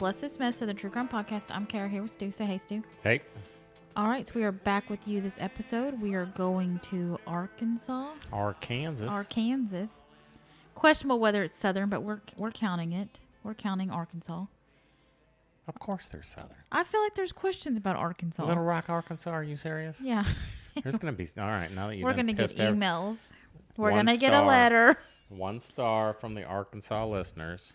Bless This Mess of the True Crime Podcast. I'm Kara here with Stu. Say hey, Stu. Hey. All right, so we are back with you this episode. We are going to Arkansas. Arkansas. Questionable whether it's southern, but we're counting it. We're counting Arkansas. Of course they're southern. I feel like there's questions about Arkansas. Little Rock, Arkansas. Are you serious? Yeah. There's going to be... All right, now that you've We're going to get emails. We're One going to get a letter. 1 star from the Arkansas listeners.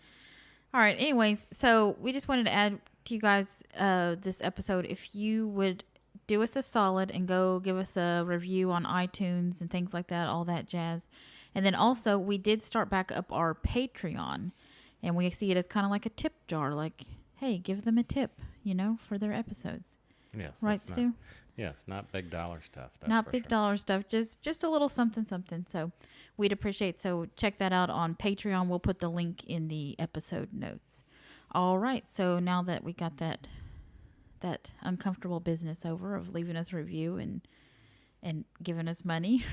All right. Anyways, so we just wanted to add to you guys this episode. If you would do us a solid and go give us a review on iTunes and things like that, all that jazz. And then also, we did start back up our Patreon. And we see it as kind of like a tip jar. Like, hey, give them a tip, for their episodes. Yes. Right, Stu? Yes, not big dollar stuff. Not big dollar stuff. Just a little something. So we'd appreciate. So check that out on Patreon. We'll put the link in the episode notes. All right. So now that we got that uncomfortable business over of leaving us a review and giving us money,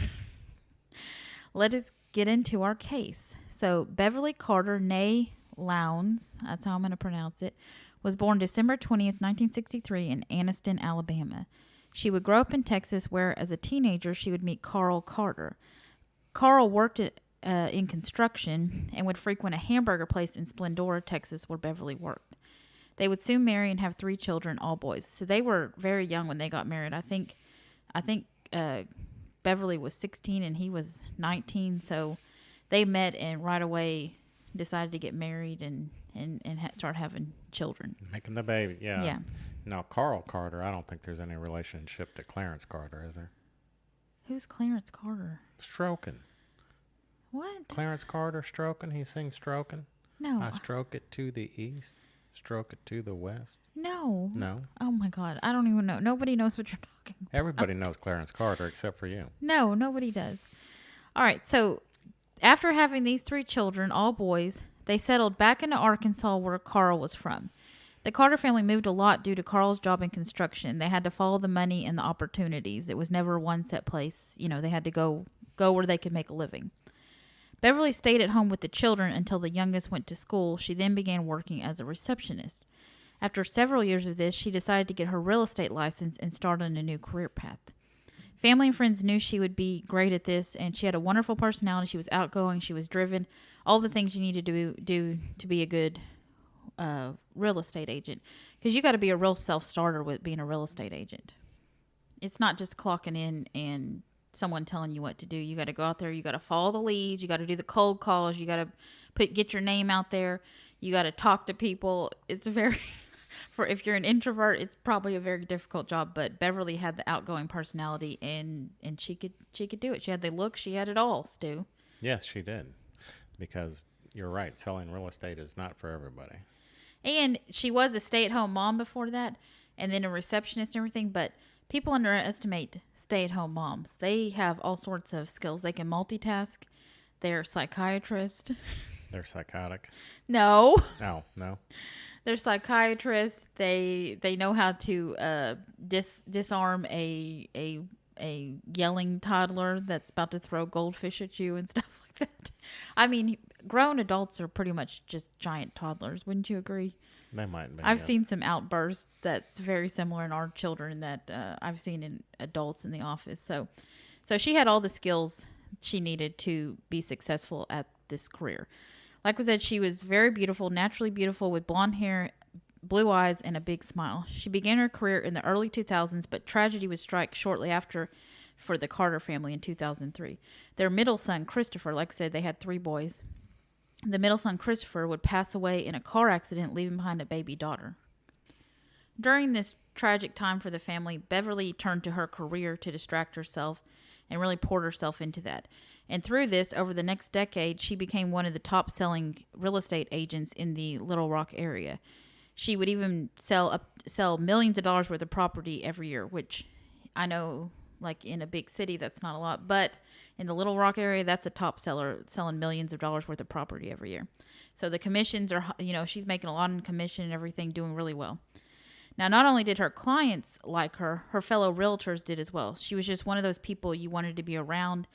let us get into our case. So Beverly Carter, née Lowndes, that's how I'm going to pronounce it, was born December 20th, 1963 in Anniston, Alabama. She would grow up in Texas, where as a teenager she would meet Carl Carter. Carl worked in construction and would frequent a hamburger place in Splendora, Texas, where Beverly worked. They would soon marry and have 3 children, all boys. So they were very young when they got married. I think Beverly was 16 and he was 19. So they met and right away decided to get married and start having children. Making the baby, yeah. Yeah. Now, Carl Carter, I don't think there's any relationship to Clarence Carter, is there? Who's Clarence Carter? Stroking. What? Clarence Carter stroking? He sings stroking? No. I stroke it to the east, stroke it to the west. No. No? Oh, my God. I don't even know. Nobody knows what you're talking about. Everybody knows Clarence Carter except for you. No, nobody does. All right. So after having these 3 children, all boys, they settled back into Arkansas where Carl was from. The Carter family moved a lot due to Carl's job in construction. They had to follow the money and the opportunities. It was never one set place. They had to go where they could make a living. Beverly stayed at home with the children until the youngest went to school. She then began working as a receptionist. After several years of this, she decided to get her real estate license and start on a new career path. Family and friends knew she would be great at this, and she had a wonderful personality. She was outgoing. She was driven. All the things you need to do to be a good real estate agent, because you got to be a real self-starter with being a real estate agent. It's not just clocking in and someone telling you what to do. You got to go out there. You got to follow the leads. You got to do the cold calls. You got to get your name out there. You got to talk to people. It's if you're an introvert, it's probably a very difficult job. But Beverly had the outgoing personality, and she could do it. She had the look. She had it all, Stu. Yes, she did. Because you're right, selling real estate is not for everybody. And she was a stay-at-home mom before that, and then a receptionist and everything. But people underestimate stay-at-home moms. They have all sorts of skills. They can multitask. They're psychiatrists. They're psychotic. No. Oh, no. They're psychiatrists. They know how to disarm a yelling toddler that's about to throw goldfish at you and stuff like that. I mean, grown adults are pretty much just giant toddlers. Wouldn't you agree? They might be. I've seen some outbursts that's very similar in our children that I've seen in adults in the office. So she had all the skills she needed to be successful at this career. Like I said, she was very beautiful, naturally beautiful, with blonde hair, blue eyes, and a big smile. She began her career in the early 2000s, but tragedy would strike shortly after for the Carter family in 2003. Their middle son, Christopher, like I said, they had 3 boys. The middle son, Christopher, would pass away in a car accident, leaving behind a baby daughter. During this tragic time for the family, Beverly turned to her career to distract herself and really poured herself into that. And through this, over the next decade, she became one of the top-selling real estate agents in the Little Rock area. She would even sell millions of dollars worth of property every year, which I know, like in a big city, that's not a lot. But in the Little Rock area, that's a top seller, selling millions of dollars worth of property every year. So the commissions are, she's making a lot in commission and everything, doing really well. Now, not only did her clients like her fellow realtors did as well. She was just one of those people you wanted to be around.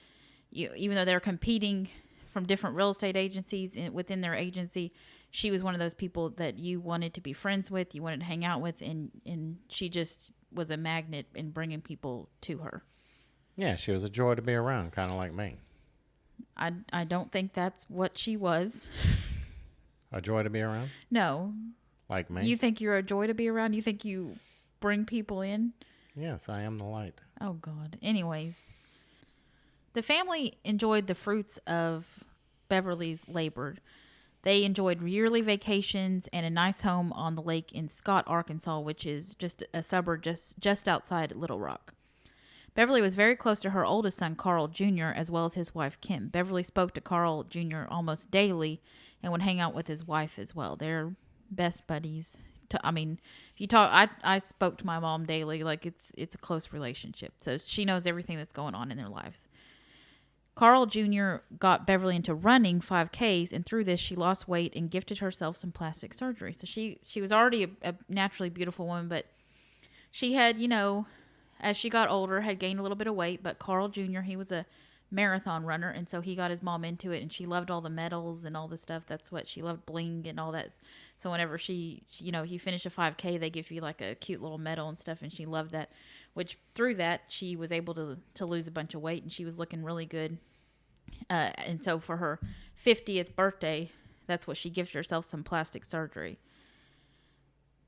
Even though they're competing from different real estate agencies within their agency, she was one of those people that you wanted to be friends with, you wanted to hang out with, and she just was a magnet in bringing people to her. Yeah, she was a joy to be around, kind of like me. I don't think that's what she was. A joy to be around? No. Like me? Do you think you're a joy to be around? You think you bring people in? Yes, I am the light. Oh, God. Anyways, the family enjoyed the fruits of Beverly's labor. They enjoyed yearly vacations and a nice home on the lake in Scott, Arkansas, which is just a suburb just outside Little Rock. Beverly was very close to her oldest son, Carl Jr., as well as his wife, Kim. Beverly spoke to Carl Jr. almost daily and would hang out with his wife as well. They're best buddies. If you talk, I spoke to my mom daily. Like, it's a close relationship. So she knows everything that's going on in their lives. Carl Jr. got Beverly into running 5Ks, and through this, she lost weight and gifted herself some plastic surgery. So she was already a naturally beautiful woman, but she had, as she got older, had gained a little bit of weight. But Carl Jr., he was a marathon runner, and so he got his mom into it, and she loved all the medals and all the stuff. That's what she loved, bling and all that. So whenever she you finish a 5K, they give you like a cute little medal and stuff, and she loved that. Which through that, she was able to lose a bunch of weight, and she was looking really good. And so for her 50th birthday, that's what she gifted herself, some plastic surgery.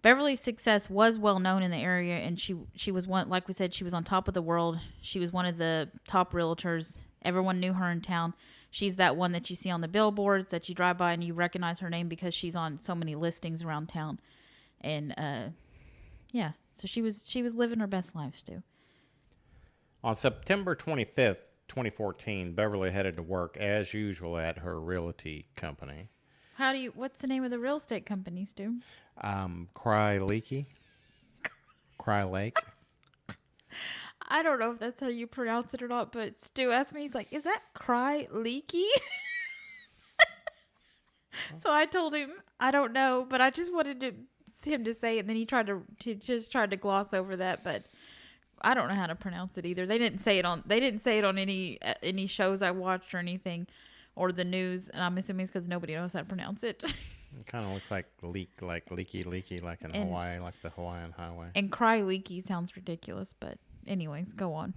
Beverly's success was well known in the area, and she was one, like we said, she was on top of the world. She was one of the top realtors. Everyone knew her in town. She's that one that you see on the billboards that you drive by and you recognize her name because she's on so many listings around town. And so she was living her best life, Stu. On September 25th, 2014, Beverly headed to work as usual at her realty company. What's the name of the real estate company, Stu? Cry Lake. I don't know if that's how you pronounce it or not, but Stu asked me, he's like, is that Cry Leaky? So I told him, I don't know, but I just wanted him to say it, and then he tried to gloss over that, but I don't know how to pronounce it either. They didn't say it on any shows I watched or anything, or the news, and I'm assuming it's because nobody knows how to pronounce it. It kind of looks like leaky, like in Hawaii, like the Hawaiian highway. And Cry Leaky sounds ridiculous, but anyways, go on.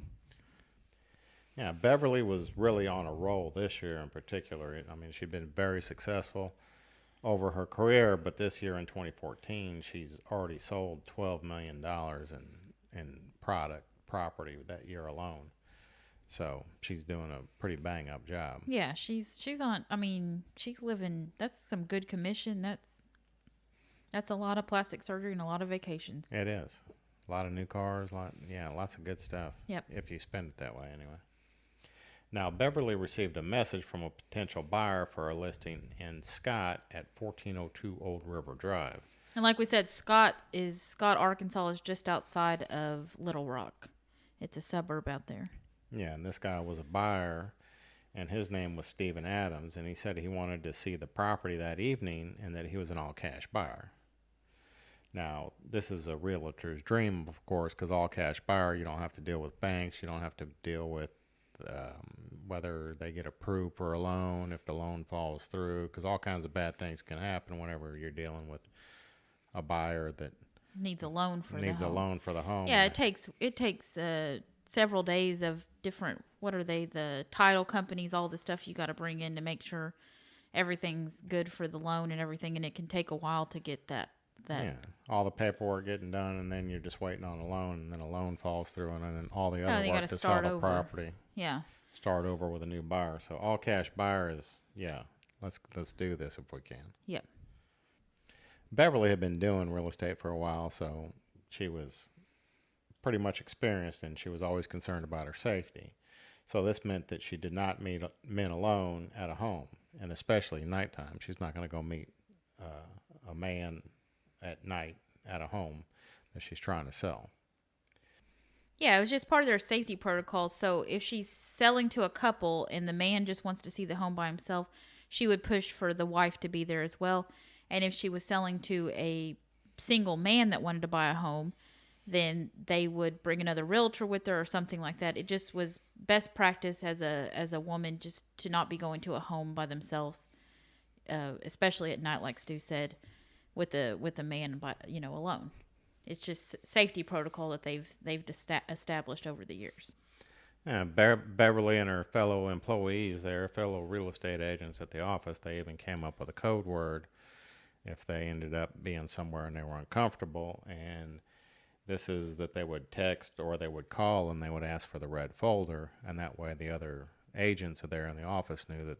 Yeah, Beverly was really on a roll this year in particular. She'd been very successful over her career, but this year in 2014, she's already sold $12 million in property that year alone. So she's doing a pretty bang up job. Yeah, she's living. That's some good commission. That's a lot of plastic surgery and a lot of vacations. It is. A lot of new cars, lots of good stuff. Yep. If you spend it that way anyway. Now, Beverly received a message from a potential buyer for a listing in Scott at 1402 Old River Drive. And like we said, Scott, Arkansas is just outside of Little Rock. It's a suburb out there. Yeah, and this guy was a buyer, and his name was Stephen Adams, and he said he wanted to see the property that evening and that he was an all-cash buyer. Now, this is a realtor's dream, of course, because all-cash buyer, you don't have to deal with banks, you don't have to deal with whether they get approved for a loan, if the loan falls through, because all kinds of bad things can happen whenever you're dealing with a buyer that needs a loan for the home. Yeah, it takes several days of different, the title companies, all the stuff you got to bring in to make sure everything's good for the loan and everything, and it can take a while to get that. Yeah, all the paperwork getting done, and then you're just waiting on a loan, and then a loan falls through, and then all the other work to sell the property. Yeah. Start over with a new buyer. So all cash buyer is, let's do this if we can. Yep. Beverly had been doing real estate for a while, so she was pretty much experienced, and she was always concerned about her safety. So this meant that she did not meet men alone at a home, and especially nighttime. She's not going to go meet a man at night at a home that she's trying to sell. Yeah, it was just part of their safety protocol. So if she's selling to a couple and the man just wants to see the home by himself, she would push for the wife to be there as well. And if she was selling to a single man that wanted to buy a home, then they would bring another realtor with her or something like that. It just was best practice as a woman just to not be going to a home by themselves. especially at night, like Stu said, with the man, alone. It's just safety protocol that they've established over the years. Yeah, Beverly and her fellow employees there, fellow real estate agents at the office, they even came up with a code word if they ended up being somewhere and they were uncomfortable. And this is that they would text or they would call and they would ask for the red folder. And that way the other agents there in the office knew that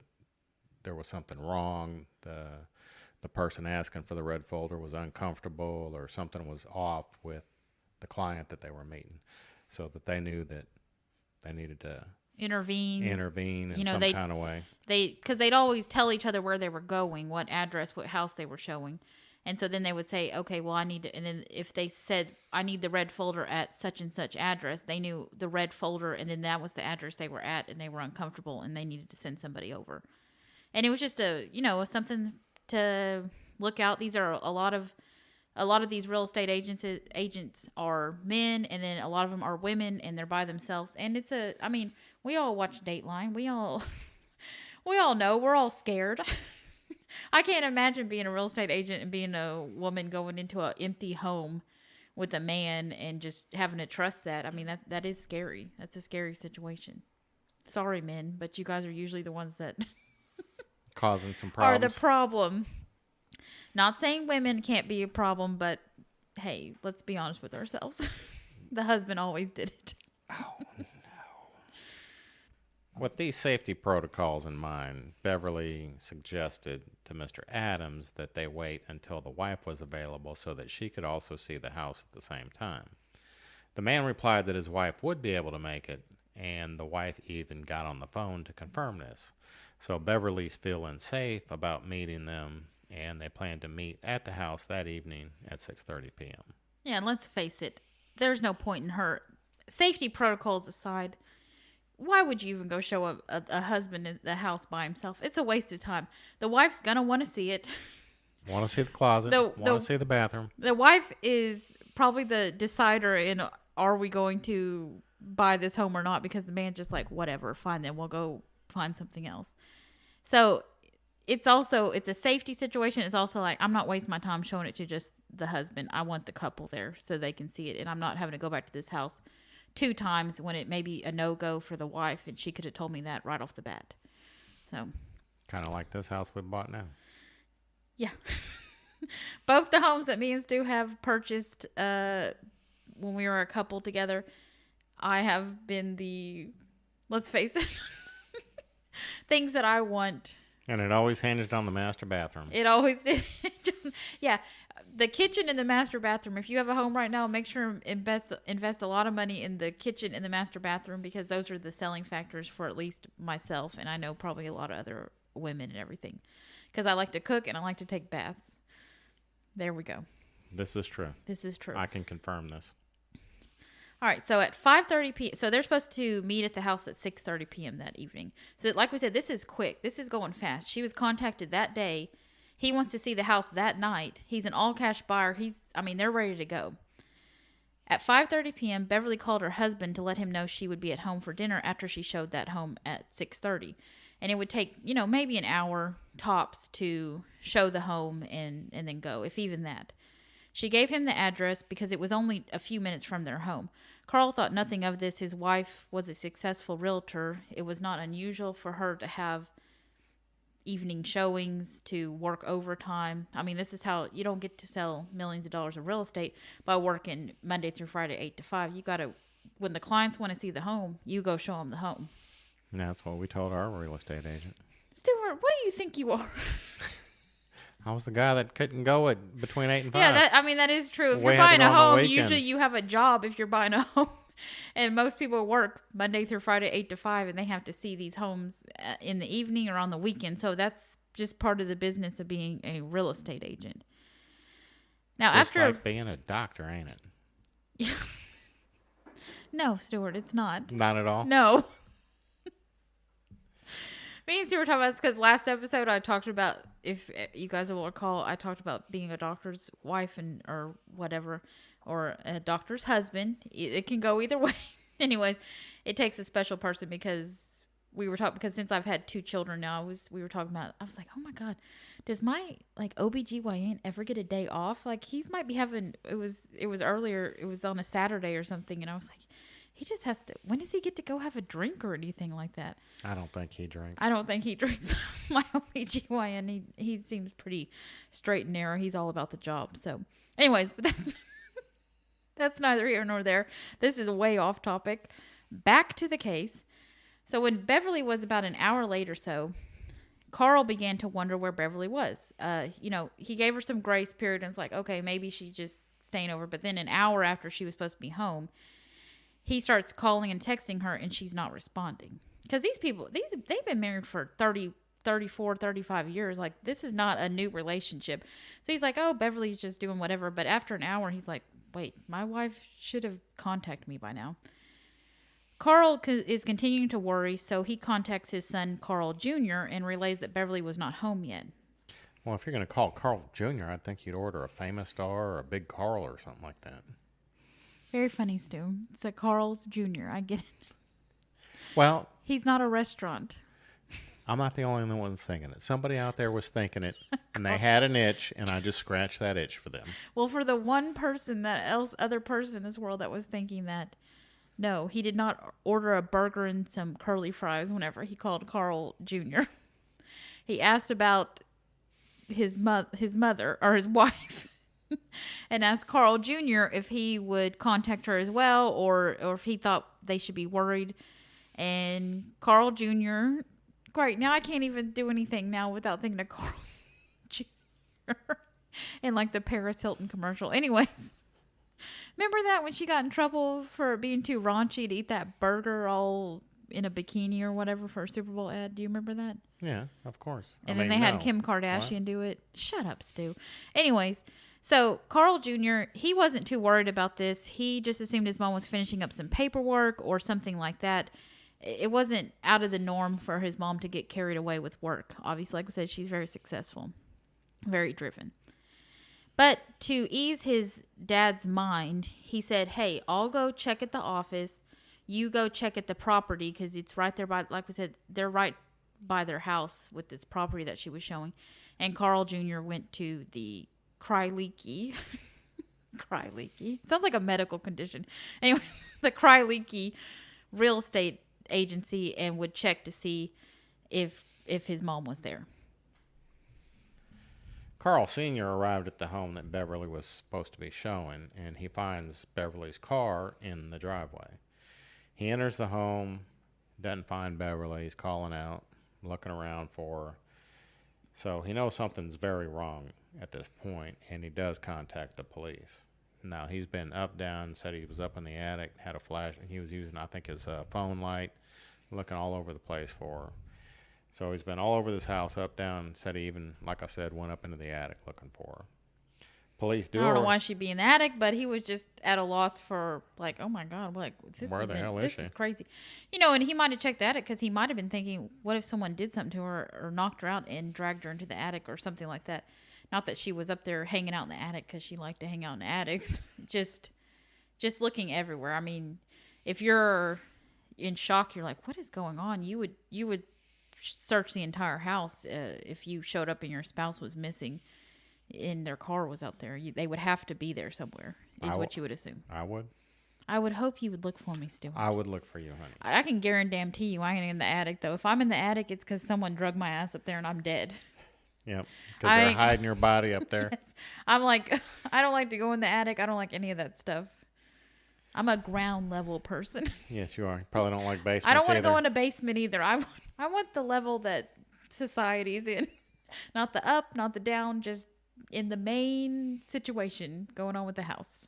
there was something wrong. The person asking for the red folder was uncomfortable or something was off with the client that they were meeting, so that they knew that they needed to intervene in some kind of way. Because they'd always tell each other where they were going, what address, what house they were showing. And so then they would say, okay, well, I need to, and then if they said, I need the red folder at such and such address, they knew the red folder, and then that was the address they were at, and they were uncomfortable, and they needed to send somebody over. And it was just something to look out. These are a lot of these real estate agents are men, and then a lot of them are women, and they're by themselves. And we all watch Dateline. We all know we're all scared. I can't imagine being a real estate agent and being a woman going into an empty home with a man and just having to trust that. I mean, that is scary. That's a scary situation. Sorry, men, but you guys are usually the ones that causing some problems. Are the problem. Not saying women can't be a problem, but hey, let's be honest with ourselves. The husband always did it. Oh, no. With these safety protocols in mind, Beverly suggested to Mr. Adams that they wait until the wife was available so that she could also see the house at the same time. The man replied that his wife would be able to make it, and the wife even got on the phone to confirm this. So Beverly's feeling safe about meeting them, and they plan to meet at the house that evening at 6:30 p.m. Yeah, and let's face it, there's no point in her. Safety protocols aside, why would you even go show a husband in the house by himself? It's a waste of time. The wife's going to want to see it. Want to see the closet. Want to see the bathroom. The wife is probably the decider in, are we going to buy this home or not? Because the man's just like, whatever, fine, then we'll go find something else. So it's a safety situation. It's also like, I'm not wasting my time showing it to just the husband. I want the couple there so they can see it. And I'm not having to go back to this house 2 times when it may be a no-go for the wife. And she could have told me that right off the bat. So kind of like this house we bought now. Yeah. Both the homes that me and Stu have purchased when we were a couple together, I have been let's face it, things that I want. And it always hinged on the master bathroom. It always did. Yeah. The kitchen and the master bathroom. If you have a home right now, make sure invest a lot of money in the kitchen and the master bathroom, because those are the selling factors for at least myself. And I know probably a lot of other women and everything, because I like to cook and I like to take baths. There we go. This is true. This is true. I can confirm this. All right, so at 5:30 p.m., so they're supposed to meet at the house at 6:30 p.m. that evening. So like we said, this is quick. This is going fast. She was contacted that day. He wants to see the house that night. He's an all-cash buyer. They're ready to go. At 5:30 p.m., Beverly called her husband to let him know she would be at home for dinner after she showed that home at 6:30. And it would take, maybe an hour tops to show the home and then go, if even that. She gave him the address because it was only a few minutes from their home. Carl thought nothing of this. His wife was a successful realtor. It was not unusual for her to have evening showings, to work overtime. This is how you don't get to sell millions of dollars of real estate by working Monday through Friday, 8 to 5. You got to, when the clients want to see the home, you go show them the home. And that's what we told our real estate agent. Stuart, what do you think you are? I was the guy that couldn't go at between 8 and 5. Yeah, that is true. If you're buying a home, usually you have a job if you're buying a home. And most people work Monday through Friday, 8 to 5, and they have to see these homes in the evening or on the weekend. So that's just part of the business of being a real estate agent. Now, just like being a doctor, ain't it? No, Stuart, it's not. Not at all? No. Me and Stuart were talking about this because last episode I talked about, if you guys will recall, I talked about being a doctor's wife or whatever, or a doctor's husband. It can go either way. Anyways, it takes a special person because we were talking, because since I've had 2 children now, we were talking about, I was like, oh my God, does my like OBGYN ever get a day off? Like he's might be having, it was earlier, it was on a Saturday or something. And I was like, he just has to, when does he get to go have a drink or anything like that? I don't think he drinks. I don't think he drinks. My OBGYN, he seems pretty straight and narrow. He's all about the job. So anyways, but that's neither here nor there. This is way off topic. Back to the case. So when Beverly was about an hour late or so, Carl began to wonder where Beverly was. He gave her some grace period and it's like, okay, maybe she's just staying over. But then an hour after she was supposed to be home, he starts calling and texting her and she's not responding. Because these people, they've been married for 30, 34, 35 years. Like, this is not a new relationship. So he's like, oh, Beverly's just doing whatever. But after an hour, he's like, wait, my wife should have contacted me by now. Carl is continuing to worry, so he contacts his son, Carl Jr., and relays that Beverly was not home yet. Well, if you're going to call Carl Jr., I think you'd order a Famous Star or a Big Carl or something like that. Very funny, Stu. It's a Carl's Jr. I get it. Well, he's not a restaurant. I'm not the only one thinking it. Somebody out there was thinking it, and they had an itch, and I just scratched that itch for them. Well, for the one person other person in this world that was thinking that, no, he did not order a burger and some curly fries whenever he called Carl Jr. He asked about his mother or his wife and asked Carl Jr. if he would contact her as well or if he thought they should be worried. And Carl Jr., great, now I can't even do anything now without thinking of Carl Jr. and like the Paris Hilton commercial. Anyways, remember that when she got in trouble for being too raunchy to eat that burger all in a bikini or whatever for a Super Bowl ad? Do you remember that? Yeah, of course. And then they had Kim Kardashian do it. Shut up, Stu. Anyways, so Carl Jr., he wasn't too worried about this. He just assumed his mom was finishing up some paperwork or something like that. It wasn't out of the norm for his mom to get carried away with work. Obviously, like I said, she's very successful, very driven. But to ease his dad's mind, he said, hey, I'll go check at the office. You go check at the property because it's right there by, like we said, they're right by their house with this property that she was showing. And Carl Jr. went to the Cryleaky. Cryleaky. Sounds like a medical condition. Anyway, the Cryleaky real estate agency and would check to see if his mom was there. Carl Sr. arrived at the home that Beverly was supposed to be showing, and he finds Beverly's car in the driveway. He enters the home, doesn't find Beverly. He's calling out, looking around for her. So he knows something's very wrong at this point, and he does contact the police. Now, he's been up, down, said he was up in the attic, had a flash, and he was using, I think, his phone light, looking all over the place for her. So he's been all over this house, up, down, said he even, like I said, went up into the attic looking for her. Police do. I don't know why she'd be in the attic, but he was just at a loss for, like, oh my God, like, where the hell is she? This is crazy. And he might have checked the attic because he might have been thinking, what if someone did something to her or knocked her out and dragged her into the attic or something like that? Not that she was up there hanging out in the attic because she liked to hang out in the attics. just looking everywhere. I mean, if you're in shock, you're like, what is going on? You would search the entire house if you showed up and your spouse was missing and their car was out there. They would have to be there somewhere, is what you would assume. I would. I would hope you would look for me, Stu. I would look for you, honey. I can guarantee you I ain't in the attic, though. If I'm in the attic, it's because someone drug my ass up there and I'm dead. Yep, because they're hiding your body up there. Yes. I'm like, I don't like to go in the attic. I don't like any of that stuff. I'm a ground level person. Yes, you are. You probably don't like basements. I don't want to either. go in a basement either. I want the level that society's in. Not the up, not the down, just in the main situation going on with the house.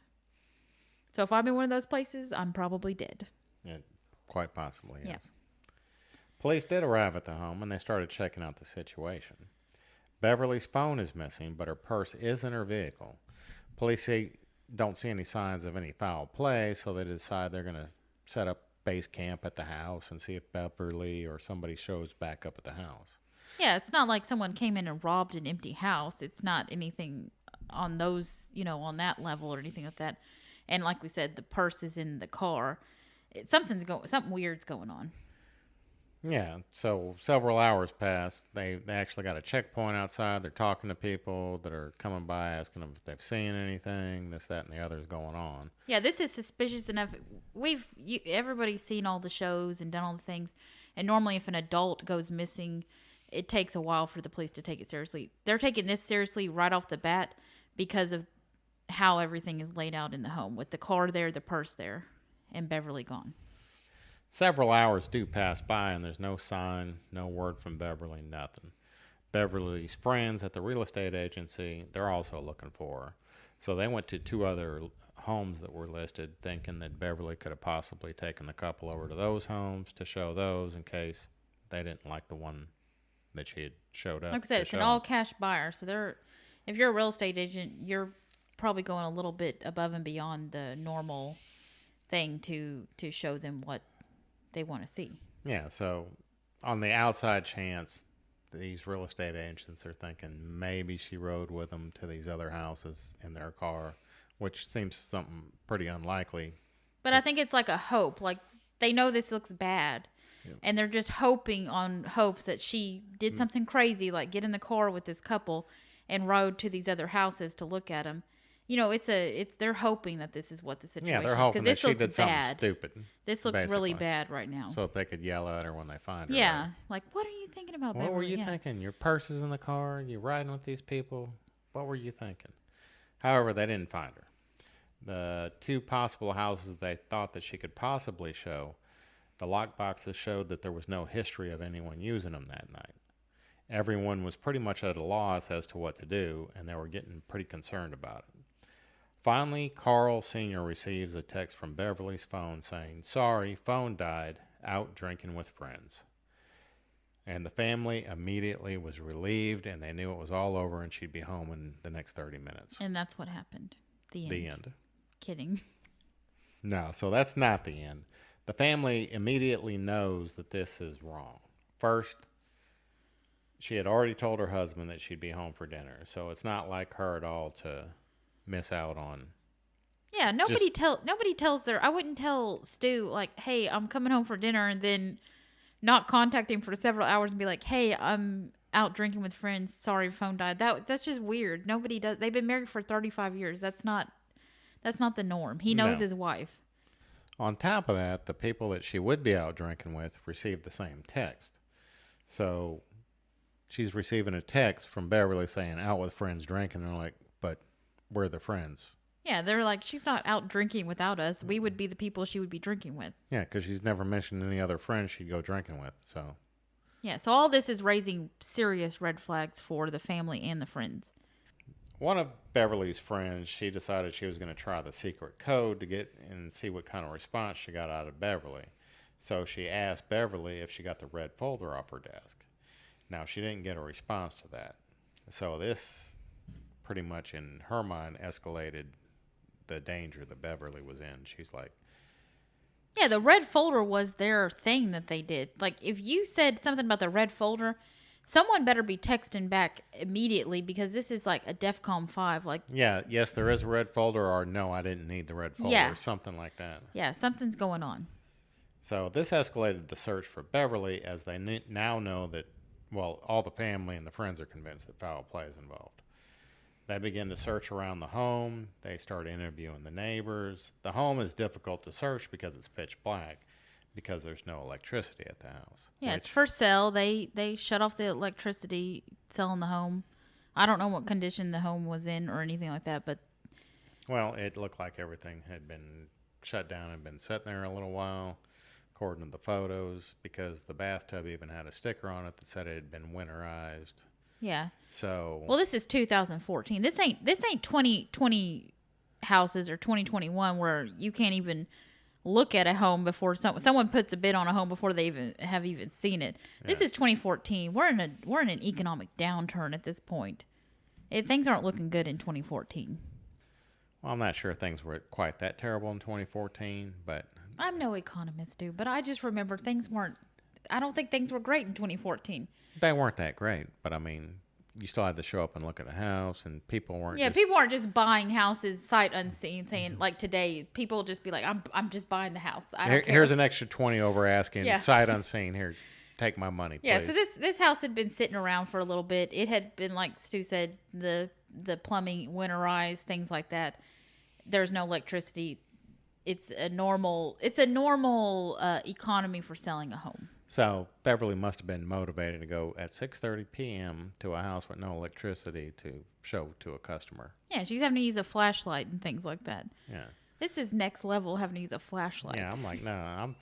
So if I'm in one of those places, I'm probably dead. Yeah, quite possibly, yes. Yeah. Police did arrive at the home, and they started checking out the situation. Beverly's phone is missing, but her purse is in her vehicle. Police don't see any signs of any foul play, so they decide they're going to set up base camp at the house and see if Beverly or somebody shows back up at the house. Yeah, it's not like someone came in and robbed an empty house. It's not anything on those, on that level or anything like that. And like we said, the purse is in the car. Something weird's going on. Yeah, so several hours passed. They actually got a checkpoint outside. They're talking to people that are coming by, asking them if they've seen anything, this, that, and the other's going on. Yeah, this is suspicious enough. Everybody's seen all the shows and done all the things, and normally if an adult goes missing, it takes a while for the police to take it seriously. They're taking this seriously right off the bat because of how everything is laid out in the home, with the car there, the purse there, and Beverly gone. Several hours do pass by, and there's no sign, no word from Beverly, nothing. Beverly's friends at the real estate agency, they're also looking for her. So they went to 2 other homes that were listed, thinking that Beverly could have possibly taken the couple over to those homes to show those in case they didn't like the one that she had showed up. Like I said, it's an all-cash buyer. So if you're a real estate agent, you're probably going a little bit above and beyond the normal thing to show them what they want to see. Yeah, so on the outside chance, these real estate agents are thinking maybe she rode with them to these other houses in their car, which seems something pretty unlikely. But I think it's like a hope. Like, they know this looks bad, and they're just hoping on hopes that she did something crazy, like get in the car with this couple and rode to these other houses to look at them. You know, they're hoping that this is what the situation is. Yeah, they're hoping that she did something stupid. This looks really bad right now. So that they could yell at her when they find her. Yeah, right? like, what are you thinking about, Beverly? What were you thinking? Your purse is in the car. You riding with these people. What were you thinking? However, they didn't find her. The 2 possible houses they thought that she could possibly show, the lockboxes showed that there was no history of anyone using them that night. Everyone was pretty much at a loss as to what to do, and they were getting pretty concerned about it. Finally, Carl Sr. receives a text from Beverly's phone saying, "Sorry, phone died, out drinking with friends." And the family immediately was relieved, and they knew it was all over and she'd be home in the next 30 minutes. And that's what happened. The end. The end. Kidding. No, so that's not the end. The family immediately knows that this is wrong. First, she had already told her husband that she'd be home for dinner, so it's not like her at all to miss out on. Yeah, nobody tells their. I wouldn't tell Stu, like, hey, I'm coming home for dinner, and then not contact him for several hours and be like, hey, I'm out drinking with friends. Sorry, phone died. That's just weird. Nobody does. They've been married for 35 years. That's not the norm. He knows his wife. On top of that, the people that she would be out drinking with received the same text. So she's receiving a text from Beverly saying out with friends drinking. And they're like, but we're the friends. Yeah, they're like, she's not out drinking without us. We would be the people she would be drinking with. Yeah, because she's never mentioned any other friends she'd go drinking with. So yeah, so all this is raising serious red flags for the family and the friends. One of Beverly's friends, she decided she was going to try the secret code to get and see what kind of response she got out of Beverly. So she asked Beverly if she got the red folder off her desk. Now, she didn't get a response to that. So this pretty much, in her mind, escalated the danger that Beverly was in. She's like, yeah, the red folder was their thing that they did. Like, if you said something about the red folder, someone better be texting back immediately, because this is like a DEFCON 5. Like, yeah, yes, there is a red folder, or no, I didn't need the red folder, or something like that. Yeah, something's going on. So this escalated the search for Beverly, as they now know that, well, all the family and the friends are convinced that foul play is involved. They begin to search around the home. They start interviewing the neighbors. The home is difficult to search because it's pitch black, because there's no electricity at the house. Yeah, it's for sale. They shut off the electricity selling the home. I don't know what condition the home was in or anything like that, but... well, it looked like everything had been shut down and been sitting there a little while, according to the photos, because the bathtub even had a sticker on it that said it had been winterized. Yeah. So... well, this is 2014. This ain't 2020 houses or 2021 where you can't even look at a home before someone puts a bid on a home before they even seen it. Yeah. This is 2014. We're in an economic downturn at this point. Things aren't looking good in 2014. Well, I'm not sure things were quite that terrible in 2014, but... I'm no economist, dude, but I just remember I don't think things were great in 2014. They weren't that great, but I mean, you still had to show up and look at a house, and people weren't. Yeah, people aren't just buying houses sight unseen, saying like today. People just be like, "I'm just buying the house. I don't care." Here's an extra 20 over asking, sight unseen. Here, take my money, please. Yeah, so this house had been sitting around for a little bit. It had been, like Stu said, the plumbing winterized, things like that. There's no electricity. It's a normal economy for selling a home. So Beverly must have been motivated to go at 6:30 p.m. to a house with no electricity to show to a customer. Yeah, she's having to use a flashlight and things like that. Yeah. This is next level, having to use a flashlight. Yeah, I'm like, no,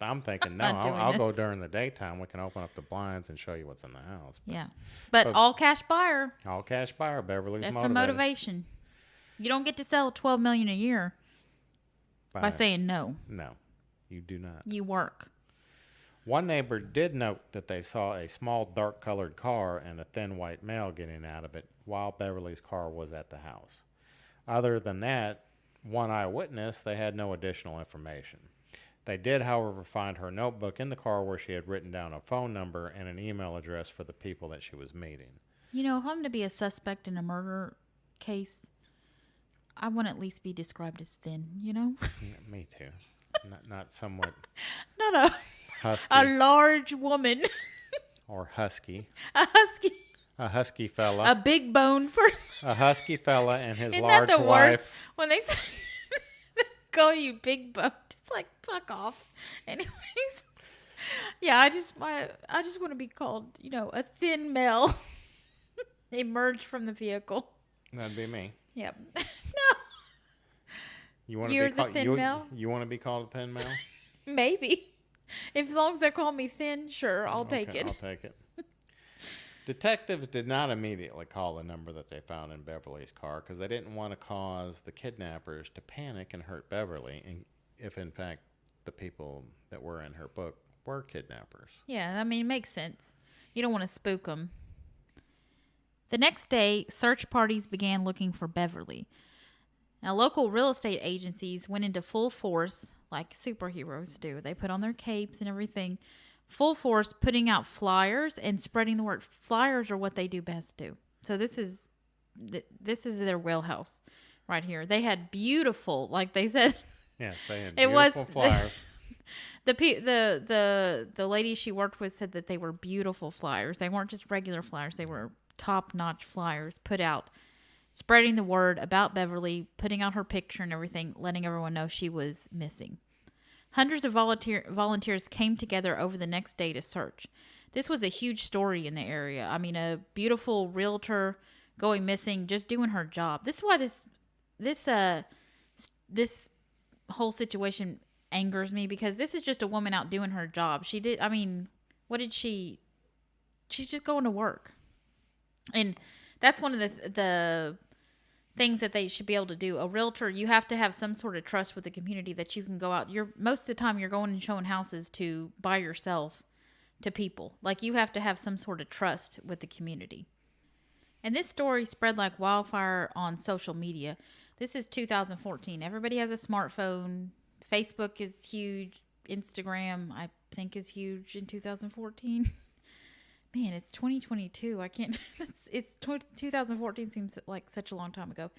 I'm thinking, no, Not doing I'll go this. during the daytime. We can open up the blinds and show you what's in the house. Yeah. But all cash buyer. All cash buyer, Beverly's That's motivated. the motivation. You don't get to sell $12 million a year by saying no. No, you do not. You work. One neighbor did note that they saw a small dark-colored car and a thin white male getting out of it while Beverly's car was at the house. Other than that, one eyewitness, they had no additional information. They did, however, find her notebook in the car where she had written down a phone number and an email address for the people that she was meeting. You know, if I'm to be a suspect in a murder case, I want to at least be described as thin, you know? Me too. Not somewhat Not husky. a large woman. Or husky. A husky. A husky fella. A big boned person. A husky fella and his Isn't large that the wife. worst? When they call you big boned, it's like, fuck off. Anyways. Yeah, I just want to be called, you know, a thin male emerged from the vehicle. That'd be me. Yep. No. You're the thin male? You want to be called a thin male? Maybe. If as long as they call me thin, sure, I'll take it. I'll take it. Detectives did not immediately call the number that they found in Beverly's car because they didn't want to cause the kidnappers to panic and hurt Beverly, and if in fact the people that were in her book were kidnappers. Yeah, I mean, it makes sense. You don't want to spook them. The next day, search parties began looking for Beverly. Now, local real estate agencies went into full force, like superheroes do. They put on their capes and everything. Full force, putting out flyers and spreading the word. Flyers are what they do best do. So this is their wheelhouse right here. They had beautiful, like they said. Yes, they had beautiful flyers. The lady she worked with said that they were beautiful flyers. They weren't just regular flyers. They were top-notch flyers put out, spreading the word about Beverly, putting out her picture and everything, letting everyone know she was missing. Hundreds of volunteers came together over the next day to search. This was a huge story in the area. I mean, a beautiful realtor going missing, just doing her job. This is why this whole situation angers me, because this is just a woman out doing her job. She's just going to work. And that's one of the things that they should be able to do. A realtor, you have to have some sort of trust with the community that you can go out. Most of the time you're going and showing houses by yourself to people. Like, you have to have some sort of trust with the community. And this story spread like wildfire on social media. This is 2014. Everybody has a smartphone. Facebook is huge. Instagram, I think, is huge in 2014. Man, it's 2022. I can't. 2014 seems like such a long time ago.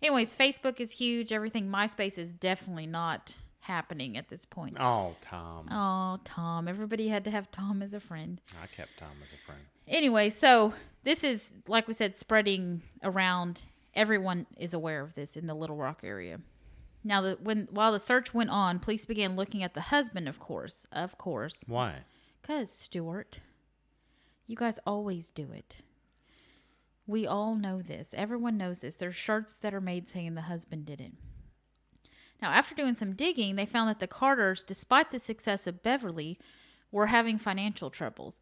Anyways, Facebook is huge. Everything. MySpace is definitely not happening at this point. Oh, Tom. Oh, Tom. Everybody had to have Tom as a friend. I kept Tom as a friend. Anyway, so this is, like we said, spreading around. Everyone is aware of this in the Little Rock area. Now, while the search went on, police began looking at the husband, of course. Of course. Why? Because, Stuart, you guys always do it. We all know this. Everyone knows this. There's shirts that are made saying the husband did it. Now, after doing some digging, they found that the Carters, despite the success of Beverly, were having financial troubles.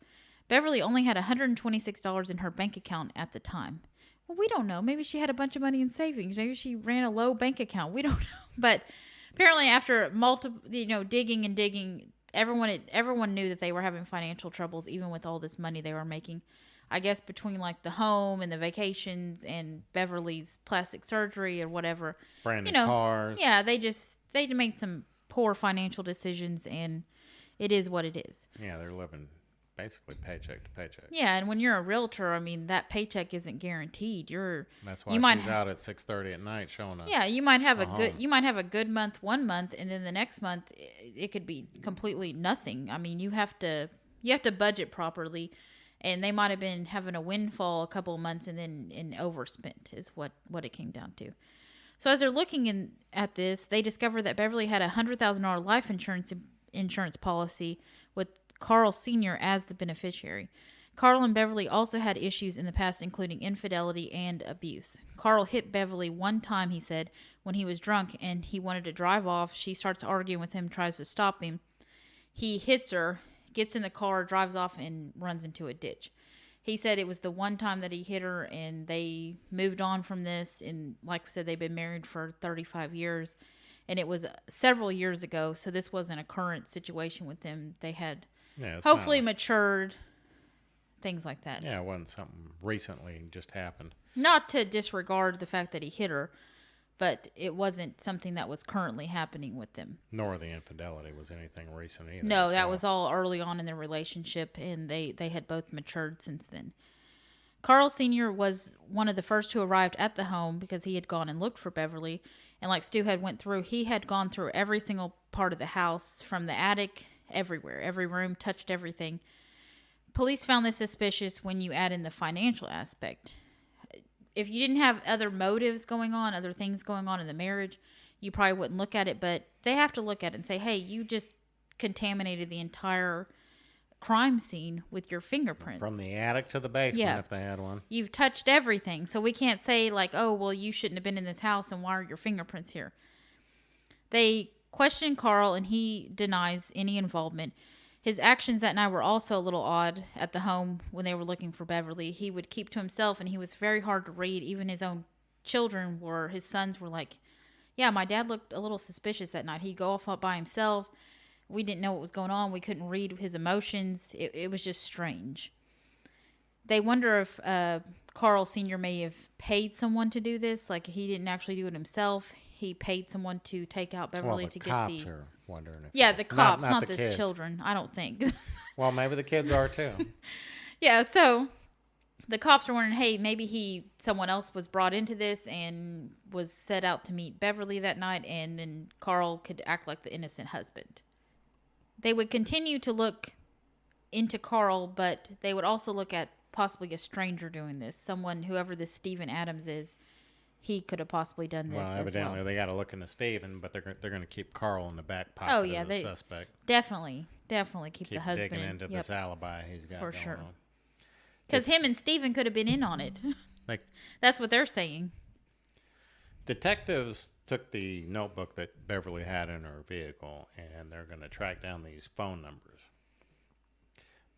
Beverly only had $126 in her bank account at the time. Well, we don't know. Maybe she had a bunch of money in savings. Maybe she ran a low bank account. We don't know. But apparently after digging and digging, everyone knew that they were having financial troubles, even with all this money they were making. I guess between like the home and the vacations and Beverly's plastic surgery or whatever. Brand new cars. Yeah, they made some poor financial decisions, and it is what it is. Yeah, they're living basically paycheck to paycheck. Yeah, and when you're a realtor, I mean, that paycheck isn't guaranteed. That's why she's out at 6:30 at night showing up. Yeah, you might have a good month one month, and then the next month it could be completely nothing. I mean, you have to you have to budget properly, and they might have been having a windfall a couple of months and then overspent is what it came down to. So as they're looking at this, they discover that Beverly had a $100,000 life insurance policy with Carl Sr. as the beneficiary. Carl and Beverly also had issues in the past, including infidelity and abuse. Carl hit Beverly one time, he said, when he was drunk and he wanted to drive off. She starts arguing with him, tries to stop him. He hits her, gets in the car, drives off, and runs into a ditch. He said it was the one time that he hit her, and they moved on from this. And like I said, they've been married for 35 years. And it was several years ago, so this wasn't a current situation with them. They had hopefully matured, things like that. Yeah, it wasn't something recently just happened. Not to disregard the fact that he hit her, but it wasn't something that was currently happening with them. Nor the infidelity was anything recent either. No, that was all early on in their relationship, and they had both matured since then. Carl Sr. was one of the first who arrived at the home because he had gone and looked for Beverly. And like Stu had went through, he had gone through every single part of the house, from the attic, everywhere, every room, touched everything. Police found this suspicious when you add in the financial aspect. If you didn't have other motives going on, other things going on in the marriage, you probably wouldn't look at it. But they have to look at it and say, hey, you just contaminated the entire crime scene with your fingerprints. From the attic to the basement, if they had one. You've touched everything. So we can't say like, oh, well, you shouldn't have been in this house and why are your fingerprints here? They questioned Carl and he denies any involvement. His actions that night were also a little odd at the home when they were looking for Beverly. He would keep to himself and he was very hard to read. Even his own children his sons were like, yeah, my dad looked a little suspicious that night. He'd go off by himself. We didn't know what was going on. We couldn't read his emotions. It was just strange. They wonder if Carl Sr. may have paid someone to do this. Like, he didn't actually do it himself. He paid someone to take out Beverly to get the... cops are wondering if... Yeah, the cops, not the the children, I don't think. Well, maybe the kids are too. Yeah, so the cops are wondering, hey, maybe someone else was brought into this and was set out to meet Beverly that night, and then Carl could act like the innocent husband. They would continue to look into Carl, but they would also look at possibly a stranger doing this. Someone, whoever this Stephen Adams is, he could have possibly done this. Well, evidently they got to look into Stephen, but they're going to keep Carl in the back pocket as a suspect. Definitely keep the husband digging into this alibi he's got for going sure. on. Because him and Stephen could have been in on it. That's what they're saying. Detectives took the notebook that Beverly had in her vehicle, and they're going to track down these phone numbers.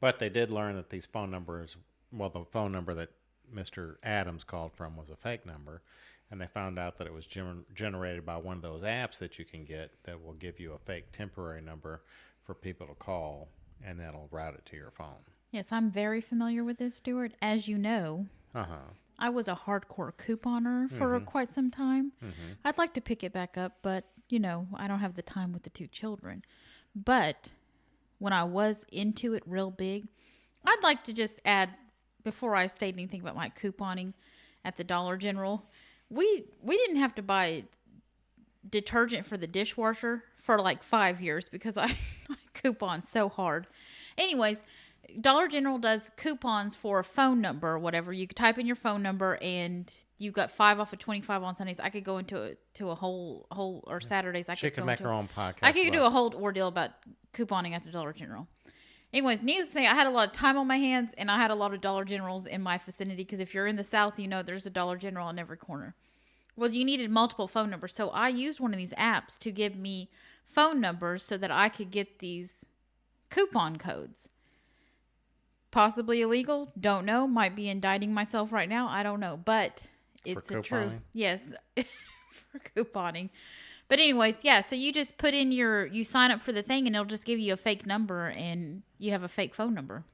But they did learn that these phone numbers, the phone number that Mr. Adams called from was a fake number, and they found out that it was generated by one of those apps that you can get that will give you a fake temporary number for people to call, and that'll route it to your phone. Yes, I'm very familiar with this, Stuart. As you know, I was a hardcore couponer for quite some time. Mm-hmm. I'd like to pick it back up, but, I don't have the time with the two children. But when I was into it real big, I'd like to just add, before I state anything about my couponing at the Dollar General, we didn't have to buy detergent for the dishwasher for like 5 years because I coupon so hard. Anyways, Dollar General does coupons for a phone number or whatever. You could type in your phone number and you got 5 off of 25 on Sundays. I could go into a whole or Saturdays. She could make her own podcast. I could do a whole ordeal about couponing at the Dollar General. Anyways, needless to say, I had a lot of time on my hands and I had a lot of Dollar Generals in my vicinity because if you're in the South, there's a Dollar General on every corner. Well, you needed multiple phone numbers. So I used one of these apps to give me phone numbers so that I could get these coupon codes. Possibly illegal. Don't know. Might be indicting myself right now. I don't know. But it's a true. Yes. For couponing. But anyways, yeah. So you just put in you sign up for the thing and it'll just give you a fake number and you have a fake phone number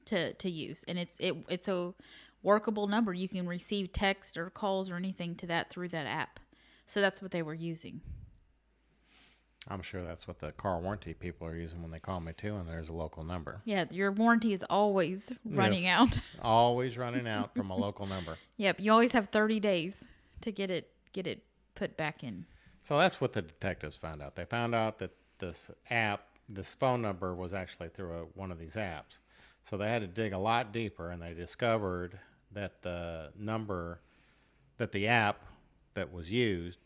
to use. And it's a workable number. You can receive text or calls or anything to that through that app. So that's what they were using. I'm sure that's what the car warranty people are using when they call me too, and there's a local number. Yeah, your warranty is always running out. Always running out from a local number. Yep, you always have 30 days to get it put back in. So that's what the detectives found out. They found out that this app this phone number was actually through one of these apps. So they had to dig a lot deeper, and they discovered that the number, that the app that was used,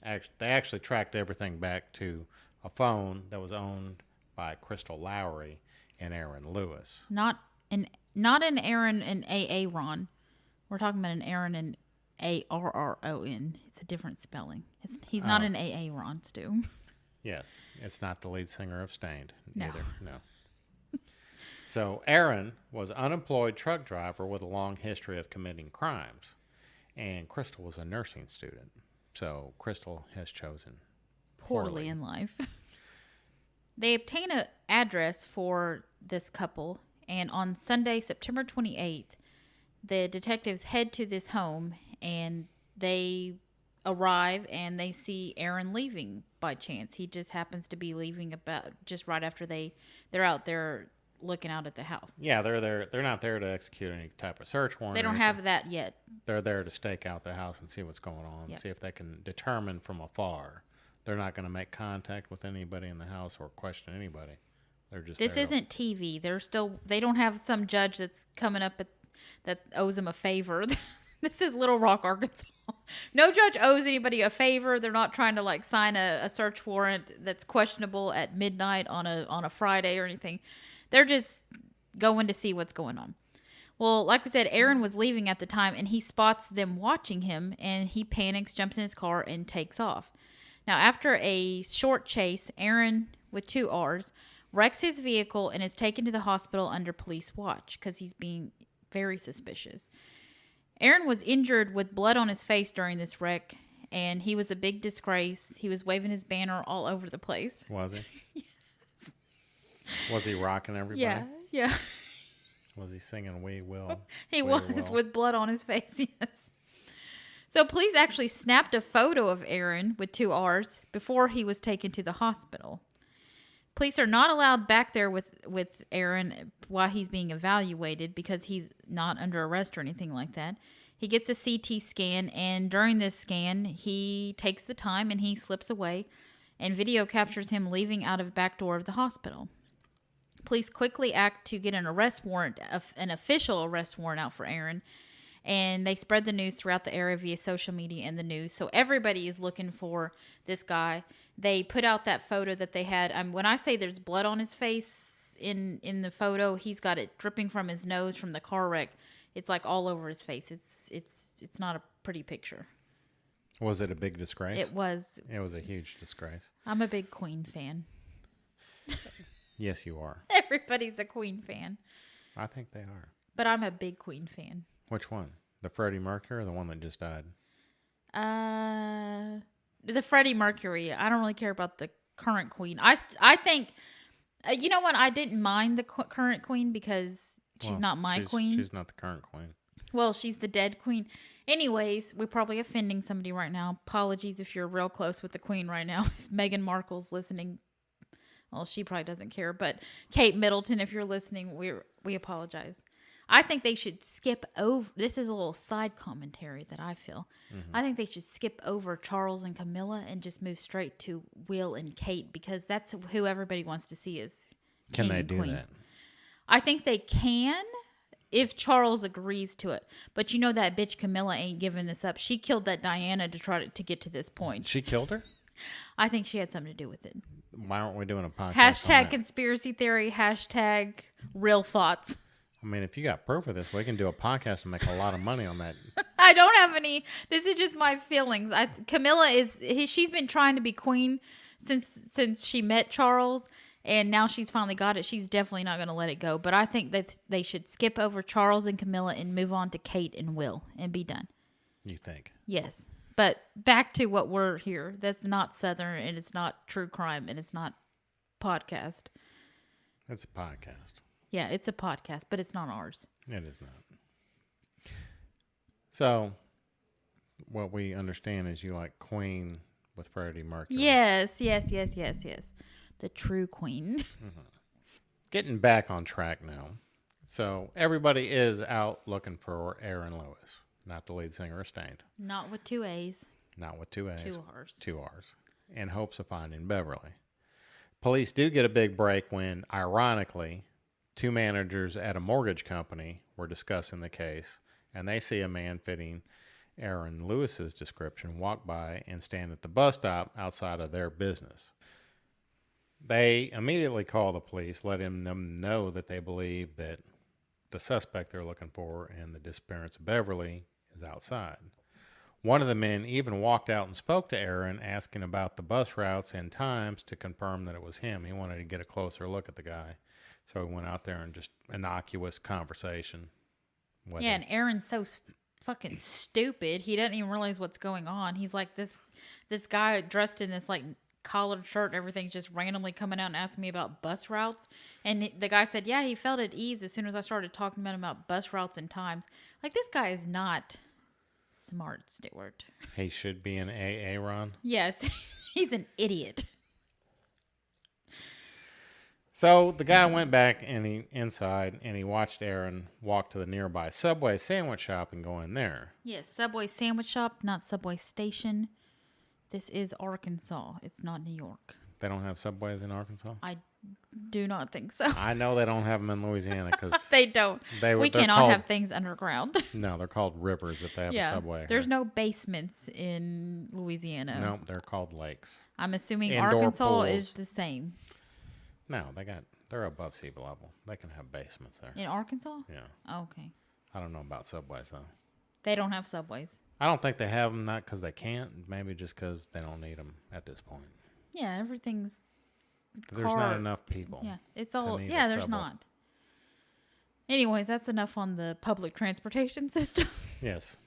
they actually tracked everything back to a phone that was owned by Crystal Lowry and Aaron Lewis. Not an Aaron and Aaron. We're talking about an Aaron and Arron. It's a different spelling. He's not an Aaron, Stu. Yes, it's not the lead singer of Stained No. either. No. So Aaron was an unemployed truck driver with a long history of committing crimes, and Crystal was a nursing student. So Crystal has chosen Poorly in life. They obtain an address for this couple, and on Sunday, September 28th, the detectives head to this home, and they arrive, and they see Aaron leaving by chance. He just happens to be leaving about just right after they're out there looking out at the house. Yeah, they're there. They're not there to execute any type of search warrant. They don't have that yet. They're there to stake out the house and see what's going on, Yep. see if they can determine from afar. They're not going to make contact with anybody in the house or question anybody. They're just This there isn't TV. They don't have some judge that's coming up that owes them a favor. This is Little Rock, Arkansas. No judge owes anybody a favor. They're not trying to like sign a search warrant that's questionable at midnight on a Friday or anything. They're just going to see what's going on. Well, like we said, Aaron was leaving at the time, and he spots them watching him, and he panics, jumps in his car, and takes off. Now, after a short chase, Aaron, with 2 R's, wrecks his vehicle and is taken to the hospital under police watch because he's being very suspicious. Aaron was injured with blood on his face during this wreck, and he was a big disgrace. He was waving his banner all over the place. Was he? Yes. Was he rocking everybody? Yeah. Was he singing "We Will"? He was with blood on his face, yes. So police actually snapped a photo of Aaron with 2 R's before he was taken to the hospital. Police are not allowed back there with Aaron while he's being evaluated because he's not under arrest or anything like that. He gets a CT scan, and during this scan, he takes the time and he slips away, and video captures him leaving out of back door of the hospital. Police quickly act to get an arrest warrant, an official arrest warrant out for Aaron, and they spread the news throughout the area via social media and the news. So everybody is looking for this guy. They put out that photo that they had. When I say there's blood on his face in the photo, he's got it dripping from his nose from the car wreck. It's like all over his face. It's not a pretty picture. Was it a big disgrace? It was. It was a huge disgrace. I'm a big Queen fan. Yes, you are. Everybody's a Queen fan. I think they are. But I'm a big Queen fan. Which one? The Freddie Mercury or the one that just died? The Freddie Mercury. I don't really care about the current Queen. I think, you know what? I didn't mind the current Queen because she's not my Queen. She's not the current Queen. Well, she's the dead Queen. Anyways, we're probably offending somebody right now. Apologies if you're real close with the Queen right now. If Meghan Markle's listening, well, she probably doesn't care. But Kate Middleton, if you're listening, we apologize. I think they should skip over. This is a little side commentary that I feel. Mm-hmm. I think they should skip over Charles and Camilla and just move straight to Will and Kate because that's who everybody wants to see as Can King they and do Queen. that? I think they can if Charles agrees to it. But you know that bitch Camilla ain't giving this up. She killed that Diana to try to get to this point. She killed her? I think she had something to do with it. Why aren't we doing a podcast? Hashtag conspiracy theory. Hashtag real thoughts. I mean, if you got proof of this, we can do a podcast and make a lot of money on that. I don't have any. This is just my feelings. Camilla she's been trying to be queen since she met Charles, and now she's finally got it. She's definitely not going to let it go. But I think that they should skip over Charles and Camilla and move on to Kate and Will and be done. You think? Yes. But back to what we're here. That's not Southern, and it's not true crime, and it's not podcast. It's a podcast. Yeah, it's a podcast, but it's not ours. It is not. So, what we understand is you like Queen with Freddie Mercury. Yes. The true Queen. Mm-hmm. Getting back on track now. So, everybody is out looking for Aaron Lewis, not the lead singer of Stained. Not with 2 A's. Not with 2 A's. 2 R's. 2 R's. In hopes of finding Beverly. Police do get a big break when, ironically, two managers at a mortgage company were discussing the case, and they see a man fitting Aaron Lewis's description walk by and stand at the bus stop outside of their business. They immediately call the police, letting them know that they believe that the suspect they're looking for and the disappearance of Beverly is outside. One of the men even walked out and spoke to Aaron, asking about the bus routes and times to confirm that it was him. He wanted to get a closer look at the guy. So he went out there and just innocuous conversation with him. And Aaron's so fucking stupid. He doesn't even realize what's going on. He's like, this guy dressed in this like collared shirt and everything's just randomly coming out and asking me about bus routes. And the guy said, yeah, he felt at ease as soon as I started talking about bus routes and times. Like, this guy is not smart, Stuart. He should be an AA, Ron. Yes, he's an idiot. So the guy went back inside and he watched Aaron walk to the nearby Subway sandwich shop and go in there. Yes, Subway sandwich shop, not Subway station. This is Arkansas. It's not New York. They don't have Subways in Arkansas? I do not think so. I know they don't have them in Louisiana because they don't. We cannot have things underground. No, they're called rivers if they have a Subway. There's no basements in Louisiana. No, they're called lakes. I'm assuming Indoor Arkansas pools. is the same. No, they're above sea level. They can have basements there. In Arkansas? Yeah. Oh, okay. I don't know about Subways though. They don't have Subways. I don't think they have them, not because they can't, maybe just because they don't need them at this point. Yeah, everything's There's not enough people. Yeah, it's all. Yeah, there's not. Anyways, that's enough on the public transportation system. Yes,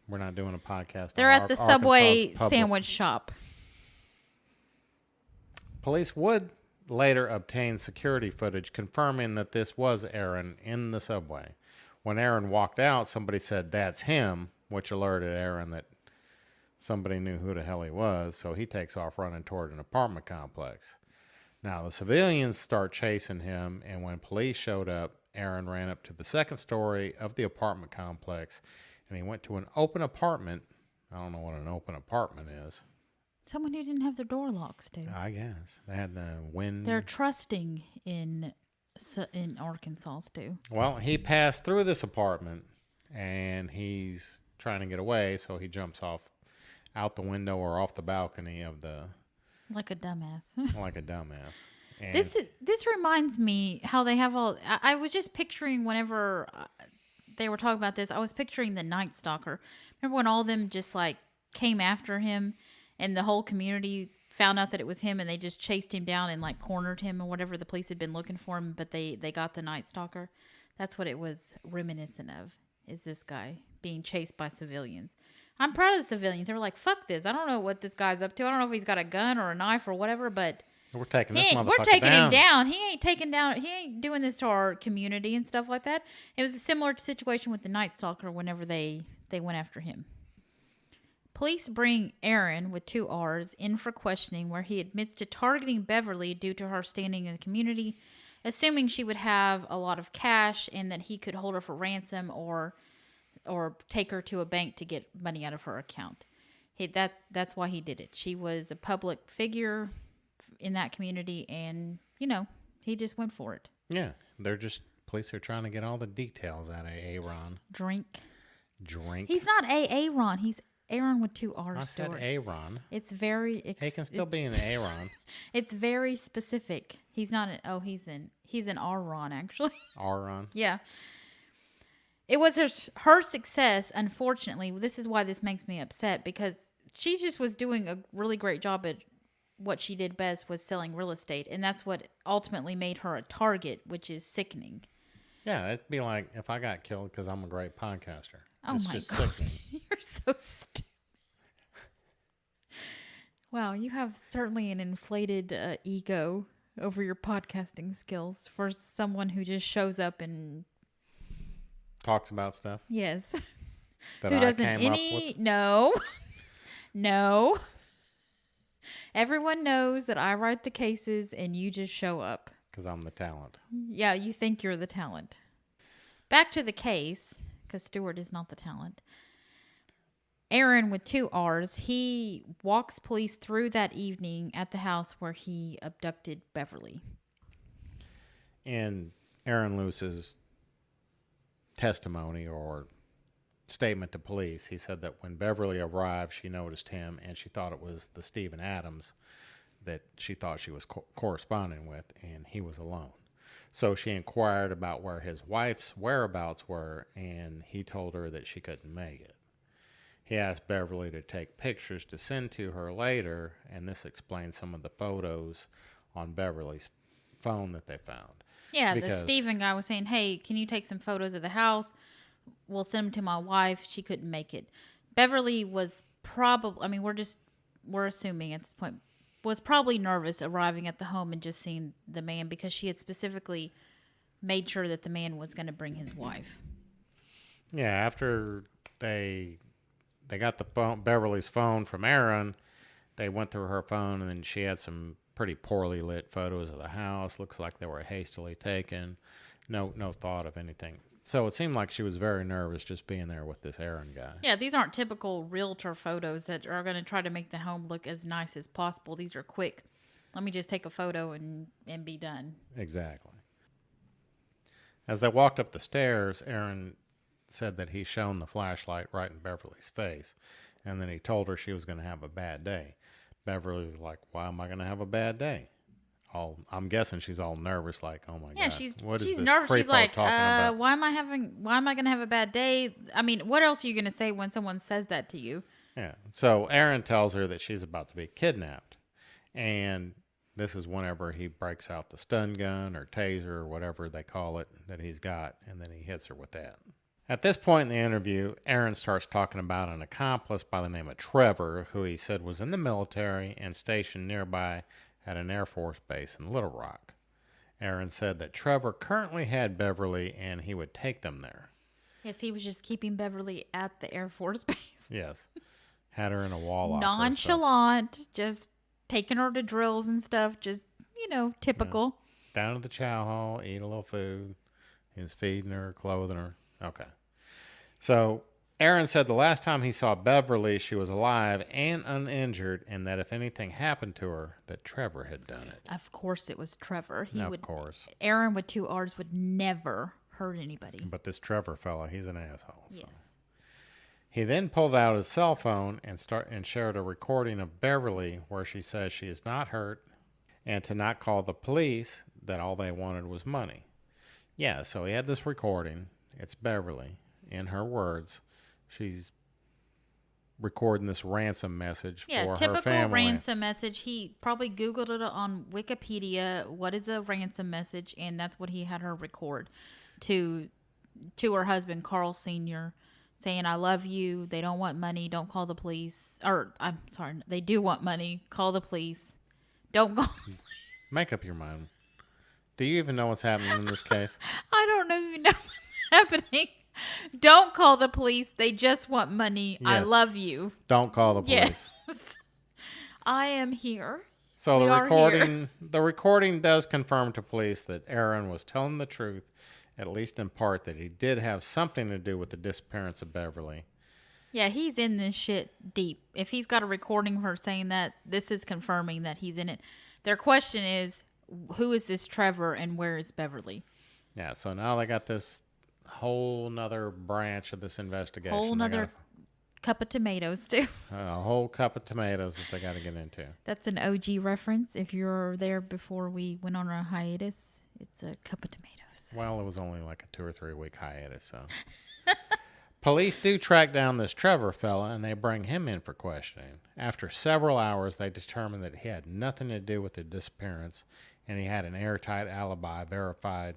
we're not doing a podcast. They're at the Subway sandwich shop. Police would later obtain security footage confirming that this was Aaron in the Subway. When Aaron walked out, somebody said, "That's him," which alerted Aaron that somebody knew who the hell he was, so he takes off running toward an apartment complex. Now, the civilians start chasing him, and when police showed up, Aaron ran up to the second story of the apartment complex, and he went to an open apartment. I don't know what an open apartment is. Someone who didn't have their door locks, dude. I guess. They had the wind. They're trusting in Arkansas, too. Well, he passed through this apartment, and he's trying to get away, so he jumps out the window or off the balcony of the... Like a dumbass. Like a dumbass. And this reminds me how they have all... I was just picturing whenever they were talking about this, I was picturing the Night Stalker. Remember when all of them just like came after him and the whole community found out that it was him and they just chased him down and like cornered him or whatever. The police had been looking for him, but they got the Night Stalker. That's what it was reminiscent of, is this guy being chased by civilians. I'm proud of the civilians. They were like, fuck this. I don't know what this guy's up to. I don't know if he's got a gun or a knife or whatever, but we're taking him down. He ain't doing this to our community and stuff like that. It was a similar situation with the Night Stalker whenever they went after him. Police bring Aaron, with 2 R's, in for questioning where he admits to targeting Beverly due to her standing in the community, assuming she would have a lot of cash and that he could hold her for ransom or take her to a bank to get money out of her account. That's why he did it. She was a public figure in that community, and, he just went for it. Yeah, police are trying to get all the details out of Aaron. Drink. He's not Aaron. He's Aaron with 2 R's. I said Aaron. It's very... He can still be an Aaron. It's very specific. He's not he's an Aaron, actually. Aaron? Yeah. It was her success, unfortunately. This is why this makes me upset, because she just was doing a really great job at what she did best, was selling real estate. And that's what ultimately made her a target, which is sickening. Yeah, it'd be like if I got killed because I'm a great podcaster. Oh, it's my just God. sickening. You're so stupid. Wow, you have certainly an inflated ego over your podcasting skills for someone who just shows up and... Talks about stuff? Yes. That who I doesn't came up with? No. No. Everyone knows that I write the cases and you just show up. Because I'm the talent. Yeah, you think you're the talent. Back to the case, because Stuart is not the talent. Aaron with 2 R's, he walks police through that evening at the house where he abducted Beverly. In Aaron Lewis's testimony or statement to police, he said that when Beverly arrived, she noticed him and she thought it was the Stephen Adams that she thought she was corresponding with, and he was alone. So she inquired about where his wife's whereabouts were, and he told her that she couldn't make it. He asked Beverly to take pictures to send to her later, and this explains some of the photos on Beverly's phone that they found. Yeah, the Stephen guy was saying, hey, can you take some photos of the house? We'll send them to my wife. She couldn't make it. Beverly was probably, I mean, we're assuming at this point, was probably nervous arriving at the home and just seeing the man because she had specifically made sure that the man was going to bring his wife. Yeah, after they got the phone, Beverly's phone from Aaron, they went through her phone, and then she had some pretty poorly lit photos of the house. Looks like they were hastily taken. No thought of anything. So it seemed like she was very nervous just being there with this Aaron guy. Yeah, these aren't typical realtor photos that are going to try to make the home look as nice as possible. These are quick. Let me just take a photo and be done. Exactly. As they walked up the stairs, Aaron said that he shone the flashlight right in Beverly's face, and then he told her she was going to have a bad day. Beverly was like, why am I going to have a bad day? I'm guessing she's all nervous, like, oh my God. Yeah, she's this nervous. She's like, about? why am I going to have a bad day? I mean, what else are you going to say when someone says that to you? Yeah. So Aaron tells her that she's about to be kidnapped. And this is whenever he breaks out the stun gun or taser or whatever they call it that he's got, and then he hits her with that. At this point in the interview, Aaron starts talking about an accomplice by the name of Trevor, who he said was in the military and stationed nearby at an Air Force base in Little Rock. Aaron said that Trevor currently had Beverly and he would take them there. Yes, he was just keeping Beverly at the Air Force base. Yes. Had her in a wall locker. Nonchalant, just taking her to drills and stuff, just, typical. Yeah. Down to the chow hall, eat a little food. He was feeding her, clothing her. Okay. So Aaron said the last time he saw Beverly, she was alive and uninjured, and that if anything happened to her, that Trevor had done it. Of course it was Trevor. Of course. Aaron with 2 R's would never hurt anybody. But this Trevor fella, he's an asshole. So. Yes. He then pulled out his cell phone and shared a recording of Beverly where she says she is not hurt and to not call the police, that all they wanted was money. Yeah, so he had this recording. It's Beverly. In her words, she's recording this ransom message for her family. Yeah, typical ransom message. He probably Googled it on Wikipedia. What is a ransom message? And that's what he had her record to her husband, Carl Sr., saying, I love you. They don't want money. Don't call the police. Or, I'm sorry, they do want money. Call the police. Don't call. Make up your mind. Do you even know what's happening in this case? I don't even know what's happening. Don't call the police. They just want money. Yes. I love you. Don't call the police. Yes. I am here. So the recording does confirm to police that Aaron was telling the truth, at least in part, that he did have something to do with the disappearance of Beverly. Yeah, he's in this shit deep. If he's got a recording of her saying that, this is confirming that he's in it. Their question is, who is this Trevor and where is Beverly? Yeah, so now they got this whole nother branch of this investigation. Whole nother cup of tomatoes, too. A whole cup of tomatoes that they got to get into. That's an OG reference. If you're there before we went on our hiatus, it's a cup of tomatoes. Well, it was only like a 2 or 3 week hiatus, so. Police do track down this Trevor fella, and they bring him in for questioning. After several hours, they determined that he had nothing to do with the disappearance, and he had an airtight alibi verified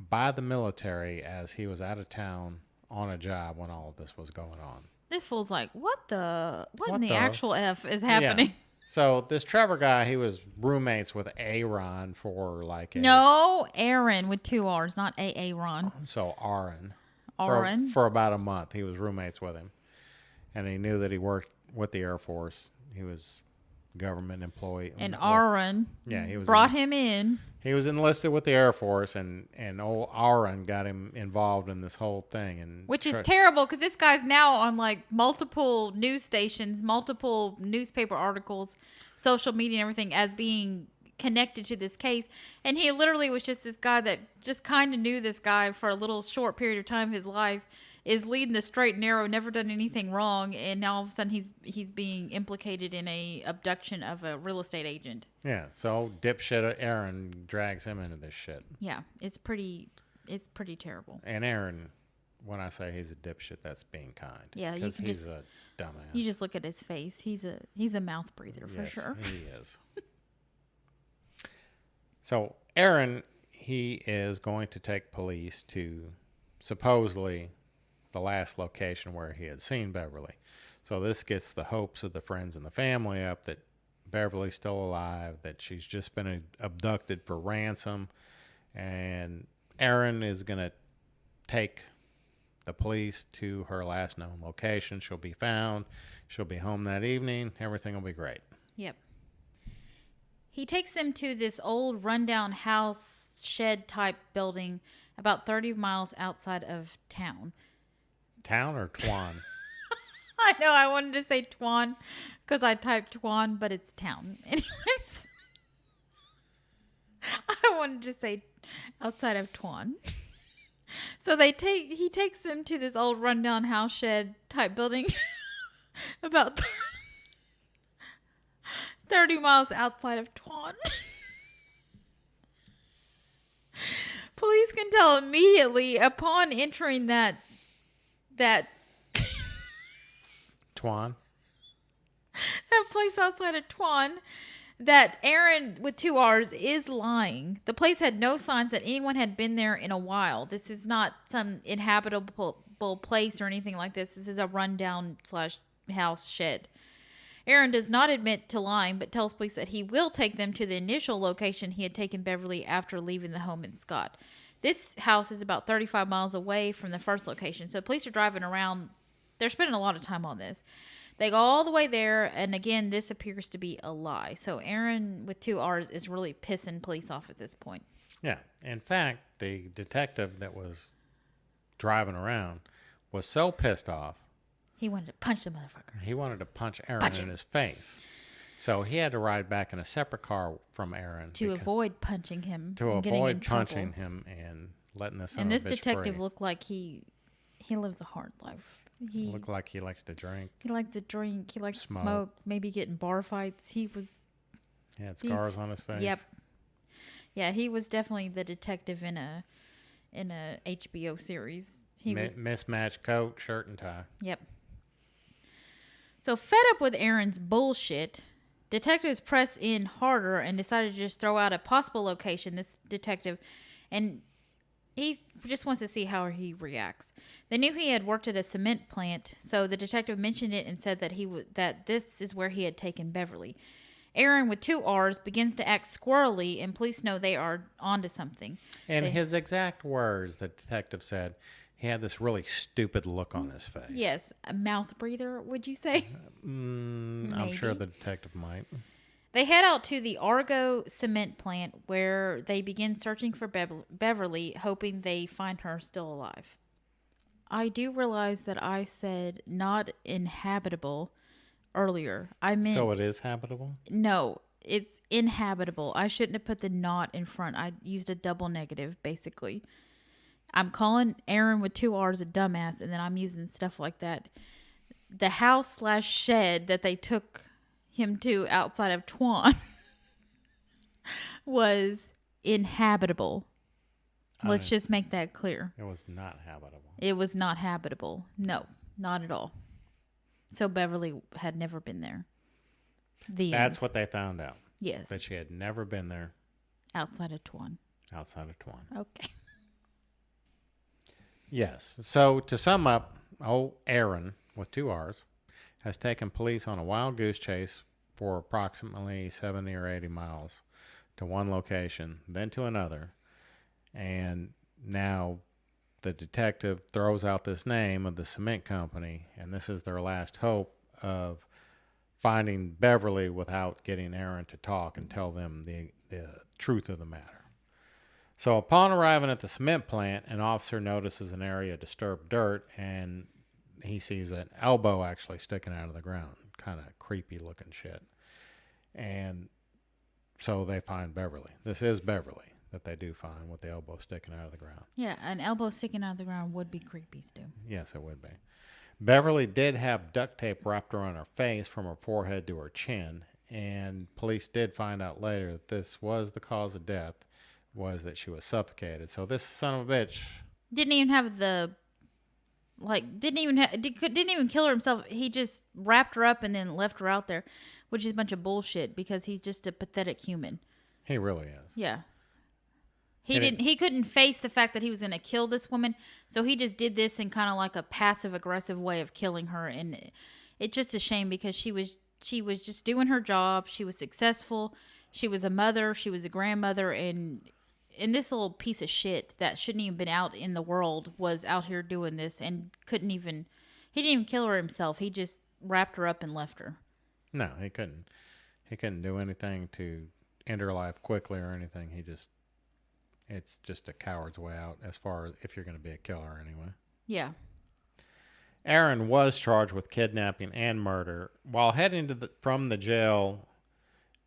by the military as he was out of town on a job when all of this was going on. This fool's like, what in the actual F is happening? Yeah. So this Trevor guy, he was roommates with Aaron for No, Aaron with 2 R's, not Aaron. So Aaron. Aaron. For about a month, he was roommates with him. And he knew that he worked with the Air Force. He was, government employee. And Aaron he was brought him in. He was enlisted with the Air Force, and old Aaron got him involved in this whole thing. Which is terrible because this guy's now on like multiple news stations, multiple newspaper articles, social media and everything as being connected to this case. And he literally was just this guy that just kind of knew this guy for a little short period of time of his life, is leading the straight and narrow, never done anything wrong, and now all of a sudden he's being implicated in a abduction of a real estate agent. Yeah, so dipshit Aaron drags him into this shit. Yeah, it's pretty terrible. And Aaron, when I say he's a dipshit, that's being kind. Yeah, you can he's just a dumbass. You just look at his face. He's a mouth breather for sure. He is. So Aaron, he is going to take police to supposedly the last location where he had seen Beverly. So this gets the hopes of the friends and the family up that Beverly's still alive, that she's just been abducted for ransom, and Aaron is going to take the police to her last known location. She'll be found. She'll be home that evening. Everything will be great. Yep. He takes them to this old rundown house shed type building about 30 miles outside of town. Town or Twan? I know, I wanted to say Twan because I typed Twan, but it's town. Anyways, I wanted to say outside of Twan. So he takes them to this old rundown house shed type building about 30 miles outside of Twan. Police can tell immediately upon entering that Twan? That place outside of Twan, that Aaron with 2 R's is lying. The place had no signs that anyone had been there in a while. This is not some inhabitable place or anything like this. This is a rundown / house shed. Aaron does not admit to lying, but tells police that he will take them to the initial location he had taken Beverly after leaving the home in Scott. This house is about 35 miles away from the first location. So police are driving around. They're spending a lot of time on this. They go all the way there, and again, this appears to be a lie. So Aaron with 2 R's is really pissing police off at this point. Yeah. In fact, the detective that was driving around was so pissed off. He wanted to punch the motherfucker. He wanted to punch Aaron in his face. So he had to ride back in a separate car from Aaron. To avoid punching him. To avoid punching him and letting this And this detective looked like he lives a hard life. He looked like he likes to drink. He liked to drink. He liked to smoke. Maybe get in bar fights. He had scars on his face. Yep. Yeah, he was definitely the detective in a HBO series. He was mismatched coat, shirt, and tie. Yep. So fed up with Aaron's bullshit, detectives press in harder and decided to just throw out a possible location. This detective, and he just wants to see how he reacts. They knew he had worked at a cement plant, so the detective mentioned it and said that that this is where he had taken Beverly. Aaron, with 2 R's, begins to act squirrely, and police know they are onto something. And his exact words, the detective said, he had this really stupid look on his face. Yes, a mouth breather, would you say? I'm sure the detective might. They head out to the Argo cement plant where they begin searching for Beverly, hoping they find her still alive. I do realize that I said not inhabitable earlier. I meant... So it is habitable? No, it's inhabitable. I shouldn't have put the not in front. I used a double negative, basically. I'm calling Aaron with 2 R's a dumbass, and then I'm using stuff like that. The house / shed that they took him to outside of Twan was inhabitable. Let's just make that clear. It was not habitable. It was not habitable. No, not at all. So Beverly had never been there. That's what they found out. Yes. That she had never been there. Outside of Twan. Outside of Twan. Okay. Yes. So to sum up, old Aaron with 2 R's has taken police on a wild goose chase for approximately 70 or 80 miles to one location, then to another. And now the detective throws out this name of the cement company, and this is their last hope of finding Beverly without getting Aaron to talk and tell them the truth of the matter. So upon arriving at the cement plant, an officer notices an area of disturbed dirt, and he sees an elbow actually sticking out of the ground. Kind of creepy looking shit. And so they find Beverly. This is Beverly that they do find with the elbow sticking out of the ground. Yeah, an elbow sticking out of the ground would be creepy, Stu. Yes, it would be. Beverly did have duct tape wrapped around her face from her forehead to her chin, and police did find out later that this was the cause of death, was that she was suffocated. So this son of a bitch didn't even have the, like, didn't even kill her himself. He just wrapped her up and then left her out there, which is a bunch of bullshit because he's just a pathetic human. He really is. Yeah. He couldn't face the fact that he was going to kill this woman, so he just did this in kind of like a passive aggressive way of killing her, and it's just a shame because she was just doing her job. She was successful. She was a mother, she was a grandmother, and this little piece of shit that shouldn't even been out in the world was out here doing this and he didn't even kill her himself. He just wrapped her up and left her. No, he couldn't. He couldn't do anything to end her life quickly or anything. It's just a coward's way out as far as if you're going to be a killer anyway. Yeah. Aaron was charged with kidnapping and murder. While heading from the jail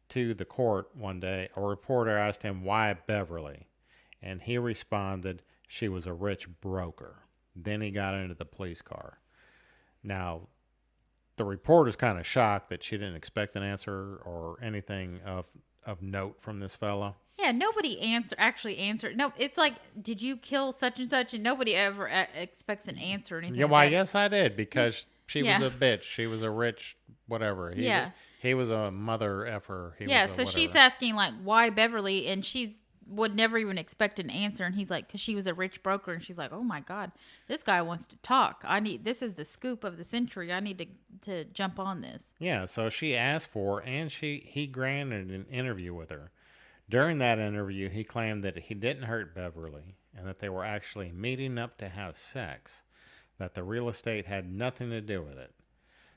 to the court one day, a reporter asked him why Beverly, and he responded she was a rich broker. Then he got into the police car. Now, the reporter's kind of shocked that she didn't expect an answer or anything of note from this fella. Yeah, nobody actually answered. No, it's like, did you kill such and such? And nobody ever expects an answer or anything. Yeah, why, yes, I did, because she Yeah. was a bitch. She was a rich whatever. He was a mother effer. So she's asking, like, why Beverly? And would never even expect an answer. And he's like, because she was a rich broker. And she's like, oh, my God, this guy wants to talk. This is the scoop of the century. I need to jump on this. Yeah, so she asked for, and he granted an interview with her. During that interview, he claimed that he didn't hurt Beverly and that they were actually meeting up to have sex, that the real estate had nothing to do with it.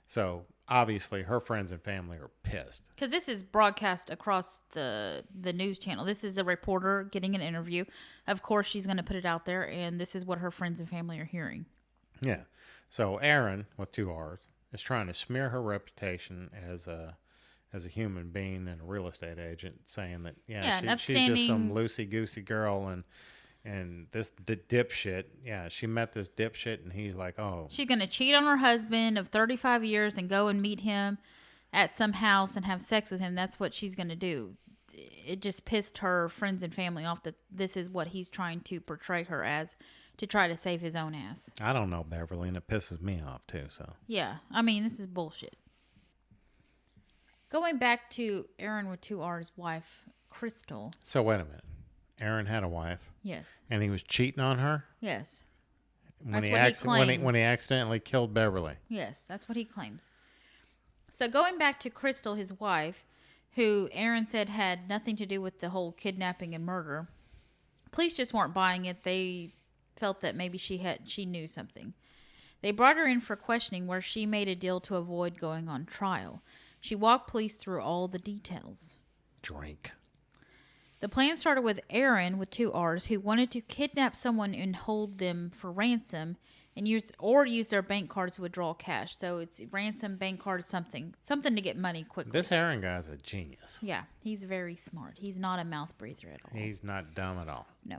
So, obviously, her friends and family are pissed. Because this is broadcast across the news channel. This is a reporter getting an interview. Of course, she's going to put it out there, and this is what her friends and family are hearing. Yeah. So, Aaron, with 2 R's, is trying to smear her reputation as a human being and a real estate agent, saying that she's just some loosey goosey girl and the dipshit. Yeah, she met this dipshit and he's like, oh, she's gonna cheat on her husband of 35 years and go and meet him at some house and have sex with him. That's what she's gonna do. It just pissed her friends and family off that this is what he's trying to portray her as to try to save his own ass. I don't know, Beverly, and it pisses me off too. So yeah, I mean, this is bullshit. Going back to Aaron with 2 R's wife, Crystal. So wait a minute. Aaron had a wife. Yes. And he was cheating on her? Yes. That's what he claims. When he accidentally killed Beverly. Yes, that's what he claims. So going back to Crystal, his wife, who Aaron said had nothing to do with the whole kidnapping and murder, police just weren't buying it. They felt that maybe she knew something. They brought her in for questioning where she made a deal to avoid going on trial. She walked police through all the details. Drink. The plan started with Aaron with 2 R's who wanted to kidnap someone and hold them for ransom and use their bank cards to withdraw cash. So it's ransom, bank card, something to get money quickly. This Aaron guy's a genius. Yeah, he's very smart. He's not a mouth breather at all. He's not dumb at all. No.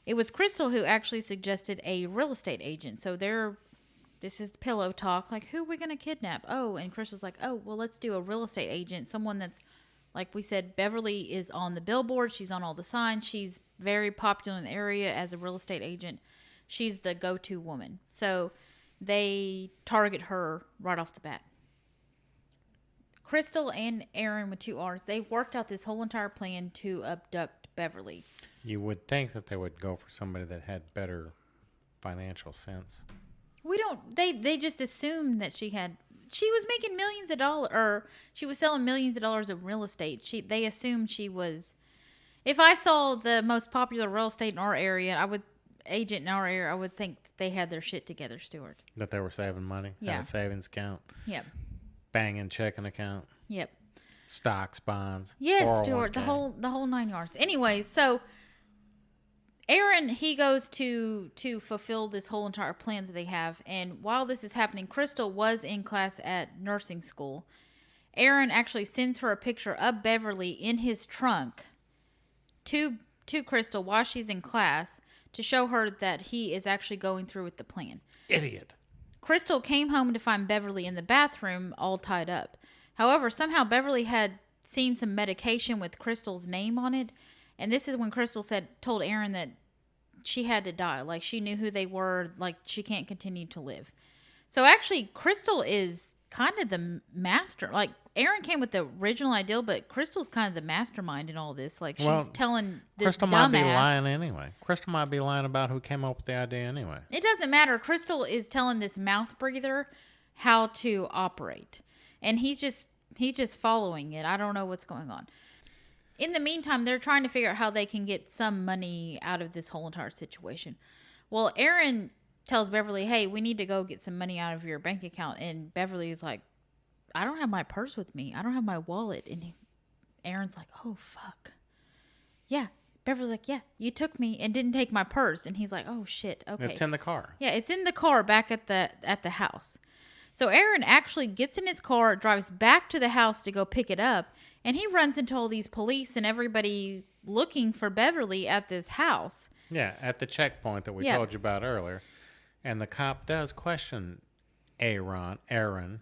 It was Crystal who actually suggested a real estate agent. So this is pillow talk. Like, who are we going to kidnap? Oh, and Crystal's like, oh, well, let's do a real estate agent. Someone that's, like we said, Beverly is on the billboard. She's on all the signs. She's very popular in the area as a real estate agent. She's the go-to woman. So they target her right off the bat. Crystal and Aaron with 2 R's, they worked out this whole entire plan to abduct Beverly. You would think that they would go for somebody that had better financial sense. They just assumed that she was making millions of dollars, or she was selling millions of dollars of real estate. They assumed she was. If I saw the most popular real estate in our area, I would think that they had their shit together, Stuart. That they were saving money? Yeah. Had a savings account? Yeah. banging checking account, Yep. stocks, bonds. Yes, Stuart, 401k. the whole 9 yards. Anyways, so Aaron, he goes to fulfill this whole entire plan that they have, and while this is happening, Crystal was in class at nursing school. Aaron actually sends her a picture of Beverly in his trunk to Crystal while she's in class to show her that he is actually going through with the plan. Idiot. Crystal came home to find Beverly in the bathroom all tied up. However, somehow Beverly had seen some medication with Crystal's name on it, and this is when Crystal told Aaron that she had to die. Like, she knew who they were. Like, she can't continue to live. So actually, Crystal is kind of the master. Like, Aaron came with the original idea, but Crystal's kind of the mastermind in all this. Like, she's telling this Crystal dumbass. might be lying anyway. Crystal might be lying about who came up with the idea anyway. It doesn't matter. Crystal is telling this mouth breather how to operate, and he's just following it. I don't know what's going on. In the meantime, they're trying to figure out how they can get some money out of this whole entire situation. Well, Aaron tells Beverly, hey, we need to go get some money out of your bank account. And Beverly is like, I don't have my purse with me. I don't have my wallet. And Aaron's like, oh, fuck. Yeah. Beverly's like, yeah, you took me and didn't take my purse. And he's like, oh, shit. Okay. It's in the car. Yeah, it's in the car back at the house. So Aaron actually gets in his car, drives back to the house to go pick it up. And he runs into all these police and everybody looking for Beverly at this house. Yeah, at the checkpoint that we told you about earlier. And the cop does question Aaron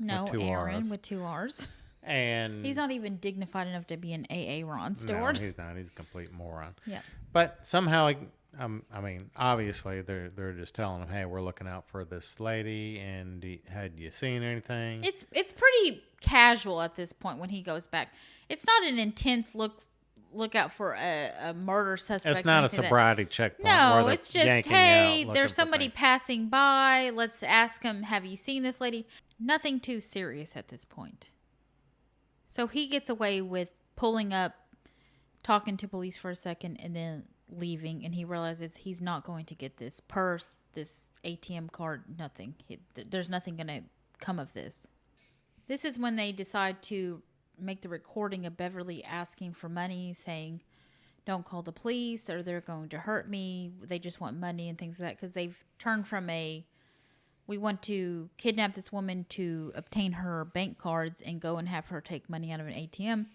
No, with two Aaron R's. with 2 R's. And he's not even dignified enough to be an Aaron, Stuart. No, he's not. He's a complete moron. Yeah. But somehow, I mean, obviously, they're just telling him, hey, we're looking out for this lady, and had you seen anything? It's pretty casual at this point when he goes back. It's not an intense look out for a murder suspect. It's not a sobriety checkpoint. No, it's just, hey, there's for somebody things. passing by. Let's ask him, have you seen this lady? Nothing too serious at this point. So he gets away with pulling up, talking to police for a second, and then leaving. And he realizes he's not going to get this purse, this ATM card, nothing. There's nothing going to come of this. This is when they decide to make the recording of Beverly asking for money, saying, don't call the police or they're going to hurt me. They just want money and things like that. Because they've turned from we want to kidnap this woman to obtain her bank cards and go and have her take money out of an ATM,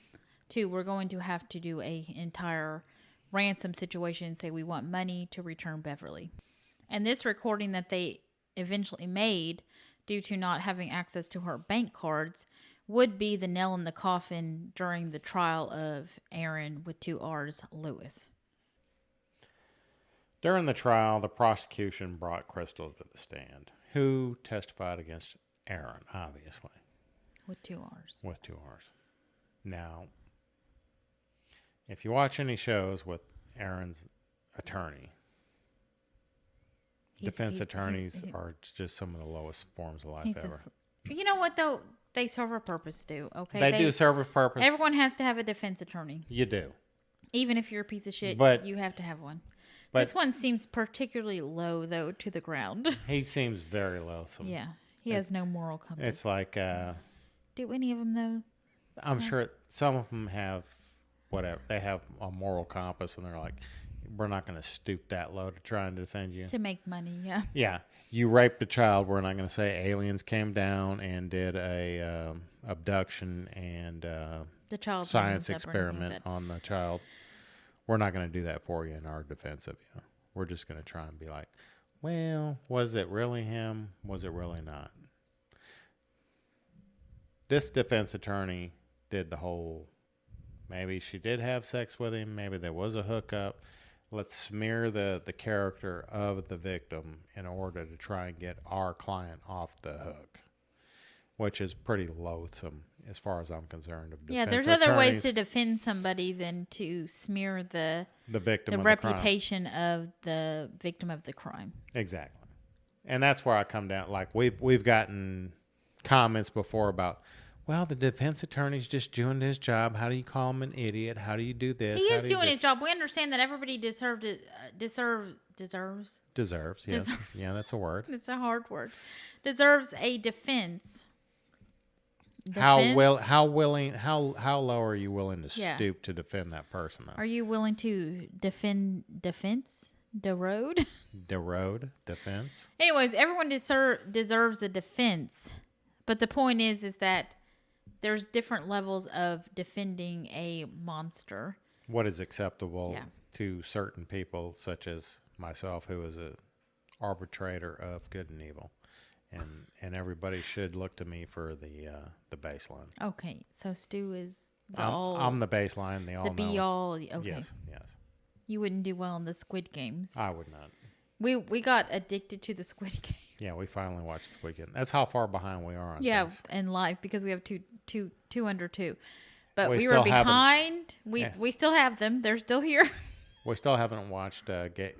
to we're going to have to do a entire ransom situation and say we want money to return Beverly. And this recording that they eventually made, due to not having access to her bank cards, would be the nail in the coffin during the trial of Aaron with 2 R's, Lewis. During the trial, the prosecution brought Crystal to the stand, who testified against Aaron, obviously. With 2 R's. With 2 R's. Now, if you watch any shows with Aaron's attorney, defense attorneys are just some of the lowest forms of life ever. You know what, though? They serve a purpose, too. Okay, They do serve a purpose. Everyone has to have a defense attorney. You do. Even if you're a piece of shit, you have to have one. This one seems particularly low, though, to the ground. He seems very low. Yeah, he has no moral compass. It's like... do any of them, though? I'm sure some of them have whatever. They have a moral compass, and they're like, we're not going to stoop that low to try and defend you. To make money, yeah. Yeah. You raped a child. We're not going to say aliens came down and did a abduction and the child science experiment on the child. We're not going to do that for you in our defense of you. We're just going to try and be like, well, was it really him? Was it really not? This defense attorney did the whole, maybe she did have sex with him. Maybe there was a hookup. Let's smear the character of the victim in order to try and get our client off the hook, which is pretty loathsome as far as I'm concerned. Yeah, there's other ways to defend somebody than to smear the victim, the reputation of the victim of the crime. Exactly, and that's where I come down. Like we've gotten comments before about, well, the defense attorney's just doing his job. How do you call him an idiot? How do you do this? He is doing his job. We understand that everybody deserves. Deserves, yes. Yeah, that's a word. It's a hard word. Deserves a defense. Defense? How low are you willing to Yeah. stoop to defend that person though? Are you willing to defense the road? The road defense. Anyways, everyone deserves a defense, but the point is that there's different levels of defending a monster. What is acceptable Yeah. to certain people, such as myself, who is a arbitrator of good and evil, and everybody should look to me for the baseline. Okay, so Stu is I'm the baseline. They all the know. be all. Okay, Yes. you wouldn't do well in the Squid Games. I would not. We got addicted to the Squid Games. Yeah, we finally watched this weekend. That's how far behind we are on things. in life because we have two under two, but We we still were behind. We still have them. They're still here. We still haven't watched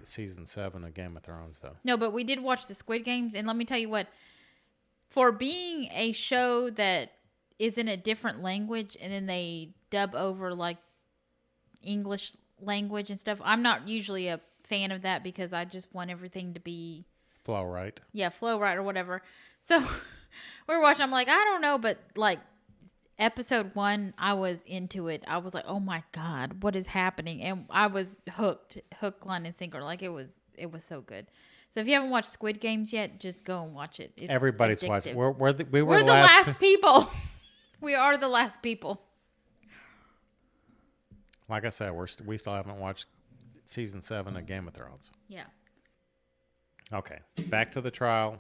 season 7 of Game of Thrones, though. No, but we did watch the Squid Games, and let me tell you what. For being a show that is in a different language, and then they dub over like English language and stuff, I'm not usually a fan of that because I just want everything to be Flow right. flow right or whatever. So we're watching. I'm like, I don't know, but like episode 1, I was into it. I was like, oh my god, what is happening? And I was hook, line, and sinker. Like it was so good. So if you haven't watched Squid Games yet, just go and watch it. It's Everybody's addictive. watching. We're the last people. We are the last people. Like I said, we still haven't watched season 7 of Game of Thrones. Yeah. Okay, back to the trial.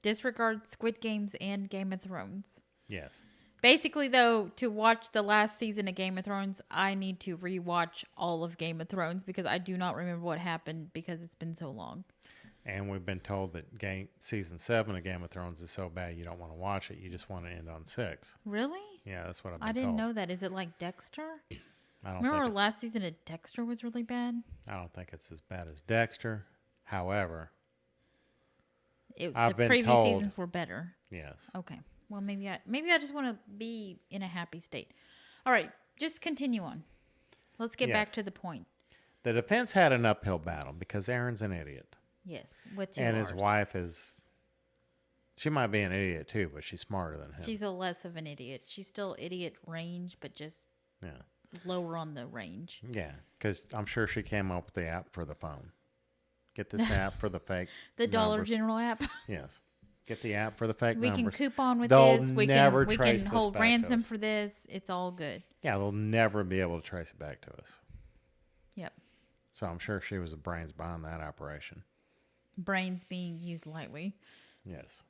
Disregard Squid Games and Game of Thrones. Yes. Basically, though, to watch the last season of Game of Thrones, I need to rewatch all of Game of Thrones because I do not remember what happened because it's been so long. And we've been told that season 7 of Game of Thrones is so bad you don't want to watch it. You just want to end on 6. Really? Yeah, that's what I've been I didn't told. know that. Is it like Dexter? I don't Remember think last season of Dexter was really bad? I don't think it's as bad as Dexter. However, The I've been previous told- seasons were better. yes. Okay. Well, maybe I just want to be in a happy state. All right. Just continue on. Let's get back Yes. to the point. The defense had an uphill battle because Aaron's an idiot. Yes. With two And his Rs. wife she might be an idiot too, but she's smarter than him. She's a less of an idiot. She's still idiot range, but just yeah. lower on the range. Yeah, because I'm sure she came up with the app for the phone. Get this app for the fake The Dollar numbers. General app. Yes. Get the app for the fake We numbers. can coupon with They'll this. never We trace can this hold back to ransom us. for this. It's all good. Yeah, they'll never be able to trace it back to us. Yep. So I'm sure she was the brains behind that operation. Brains being used lightly. Yes.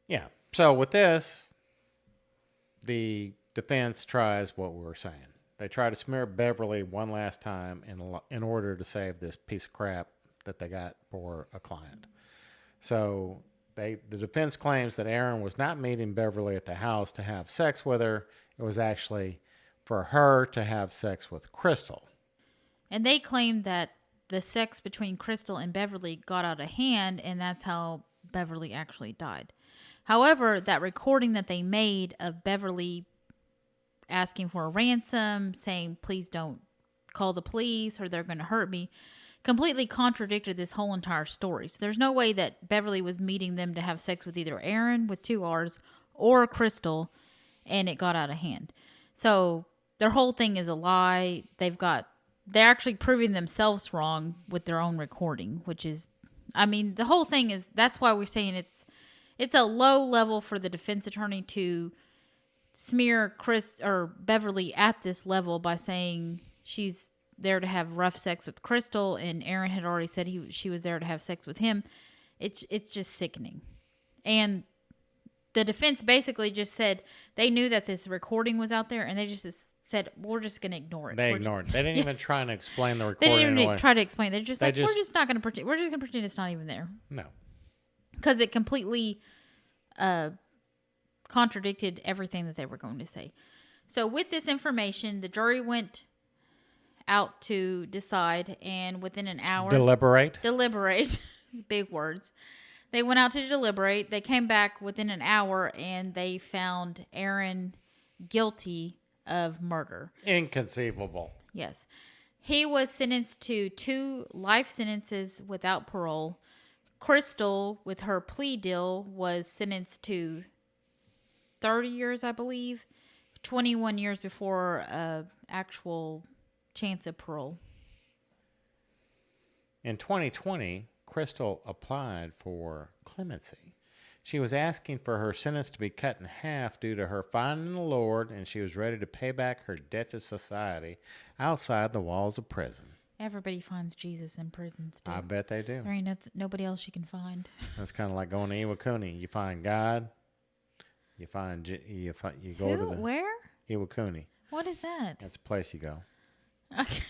Yeah. So with this, the defense tries what we were saying. They try to smear Beverly one last time in order to save this piece of crap that they got for a client. So the defense claims that Aaron was not meeting Beverly at the house to have sex with her. It was actually for her to have sex with Crystal. And they claim that the sex between Crystal and Beverly got out of hand, and that's how Beverly actually died. However, that recording that they made of Beverly asking for a ransom, saying, please don't call the police or they're going to hurt me, completely contradicted this whole entire story. So there's no way that Beverly was meeting them to have sex with either Aaron with 2 R's or Crystal, and it got out of hand. So their whole thing is a lie. They're actually proving themselves wrong with their own recording, which is, I mean, the whole thing is, that's why we're saying it's a low level for the defense attorney to smear Chris or Beverly at this level by saying she's there to have rough sex with Crystal, and Aaron had already said she was there to have sex with him. It's just sickening. And the defense basically just said they knew that this recording was out there, and they just said, we're just going to ignore it. They ignored it. They didn't even try to explain the They recording. didn't in a even way. try to explain. They're just They like, just- we're just not going to pretend. We're just going to pretend it's not even there. No. Because it completely contradicted everything that they were going to say. So with this information, the jury went out to decide, and within an hour... Deliberate. Big words. They went out to deliberate. They came back within an hour, and they found Aaron guilty of murder. Inconceivable. Yes. He was sentenced to 2 life sentences without parole. Crystal, with her plea deal, was sentenced to 30 years, I believe. 21 years before actual chance of parole. In 2020, Crystal applied for clemency. She was asking for her sentence to be cut in half due to her finding the Lord, and she was ready to pay back her debt to society outside the walls of prison. Everybody finds Jesus in prisons, too. I bet they do. There ain't nobody else you can find. That's kind of like going to Iwakuni. You find God. You go to the Where? Iwakuni. What is that? That's a place you go. Okay.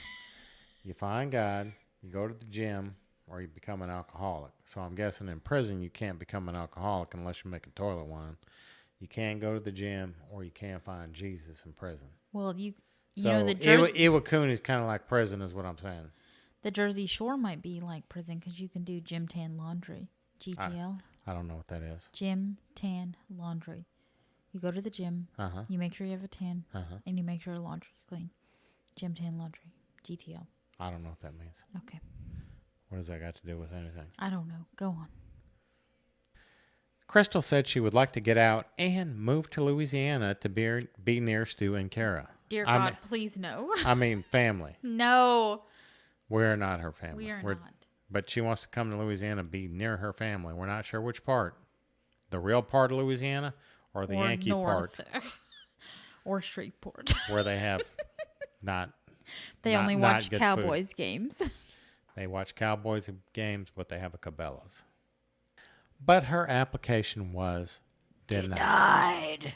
You find God. You go to the gym, or you become an alcoholic. So I'm guessing in prison you can't become an alcoholic unless you make a toilet wine. You can't go to the gym, or you can't find Jesus in prison. Well, you so know the Iwakuni is kind of like prison, is what I'm saying. The Jersey Shore might be like prison because you can do gym tan laundry. GTL. I don't know what that is. Gym tan laundry. You go to the gym. You make sure you have a tan, and you make sure the laundry's clean. Gym tan laundry. GTL. I don't know what that means. Okay. What does that got to do with anything? I don't know. Go on. Crystal said she would like to get out and move to Louisiana to be near Stu and Kara. Dear God, please no. I mean, family. No. We're not her family. We are not. But she wants to come to Louisiana, be near her family. We're not sure which part. The real part of Louisiana or the Yankee north. part. Or Shreveport. Where they have They only watch Cowboys games. They watch Cowboys games, but they have a Cabela's. But her application was denied.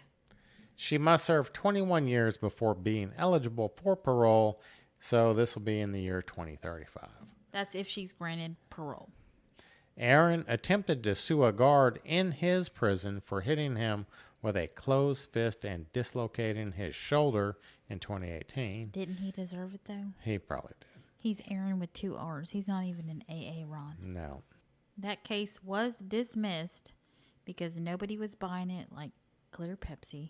She must serve 21 years before being eligible for parole, so this will be in the year 2035. That's if she's granted parole. Aaron attempted to sue a guard in his prison for hitting him with a closed fist and dislocating his shoulder in 2018. Didn't he deserve it, though? He probably did. He's Aaron with 2 R's. He's not even an AA Ron. No. That case was dismissed because nobody was buying it like Clear Pepsi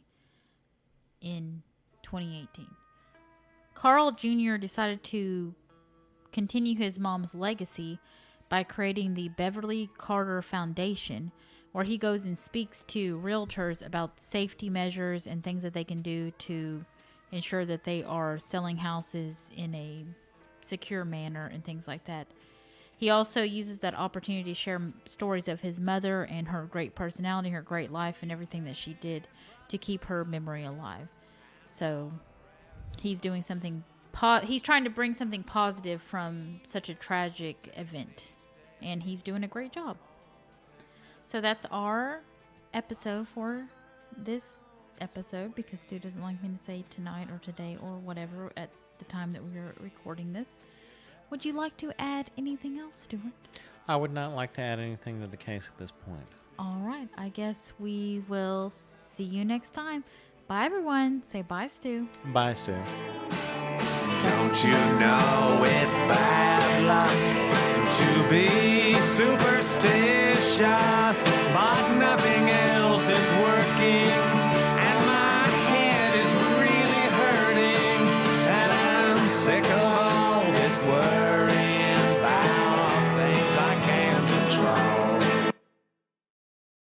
in 2018. Carl Jr. decided to continue his mom's legacy by creating the Beverly Carter Foundation, where he goes and speaks to realtors about safety measures and things that they can do to ensure that they are selling houses in a secure manner and things like that. He also uses that opportunity to share stories of his mother and her great personality, her great life, and everything that she did to keep her memory alive. So he's doing something, he's trying to bring something positive from such a tragic event. And he's doing a great job. So that's our episode for this episode, because Stu doesn't like me to say tonight or today or whatever at the time that we are recording this. Would you like to add anything else, Stuart? I would not like to add anything to the case at this point. All right. I guess we will see you next time. Bye, everyone. Say bye, Stu. Bye, Stu. Don't you know it's bad luck to be superstitious, but nothing else is working, and my head is really hurting, and I'm sick of all this worry.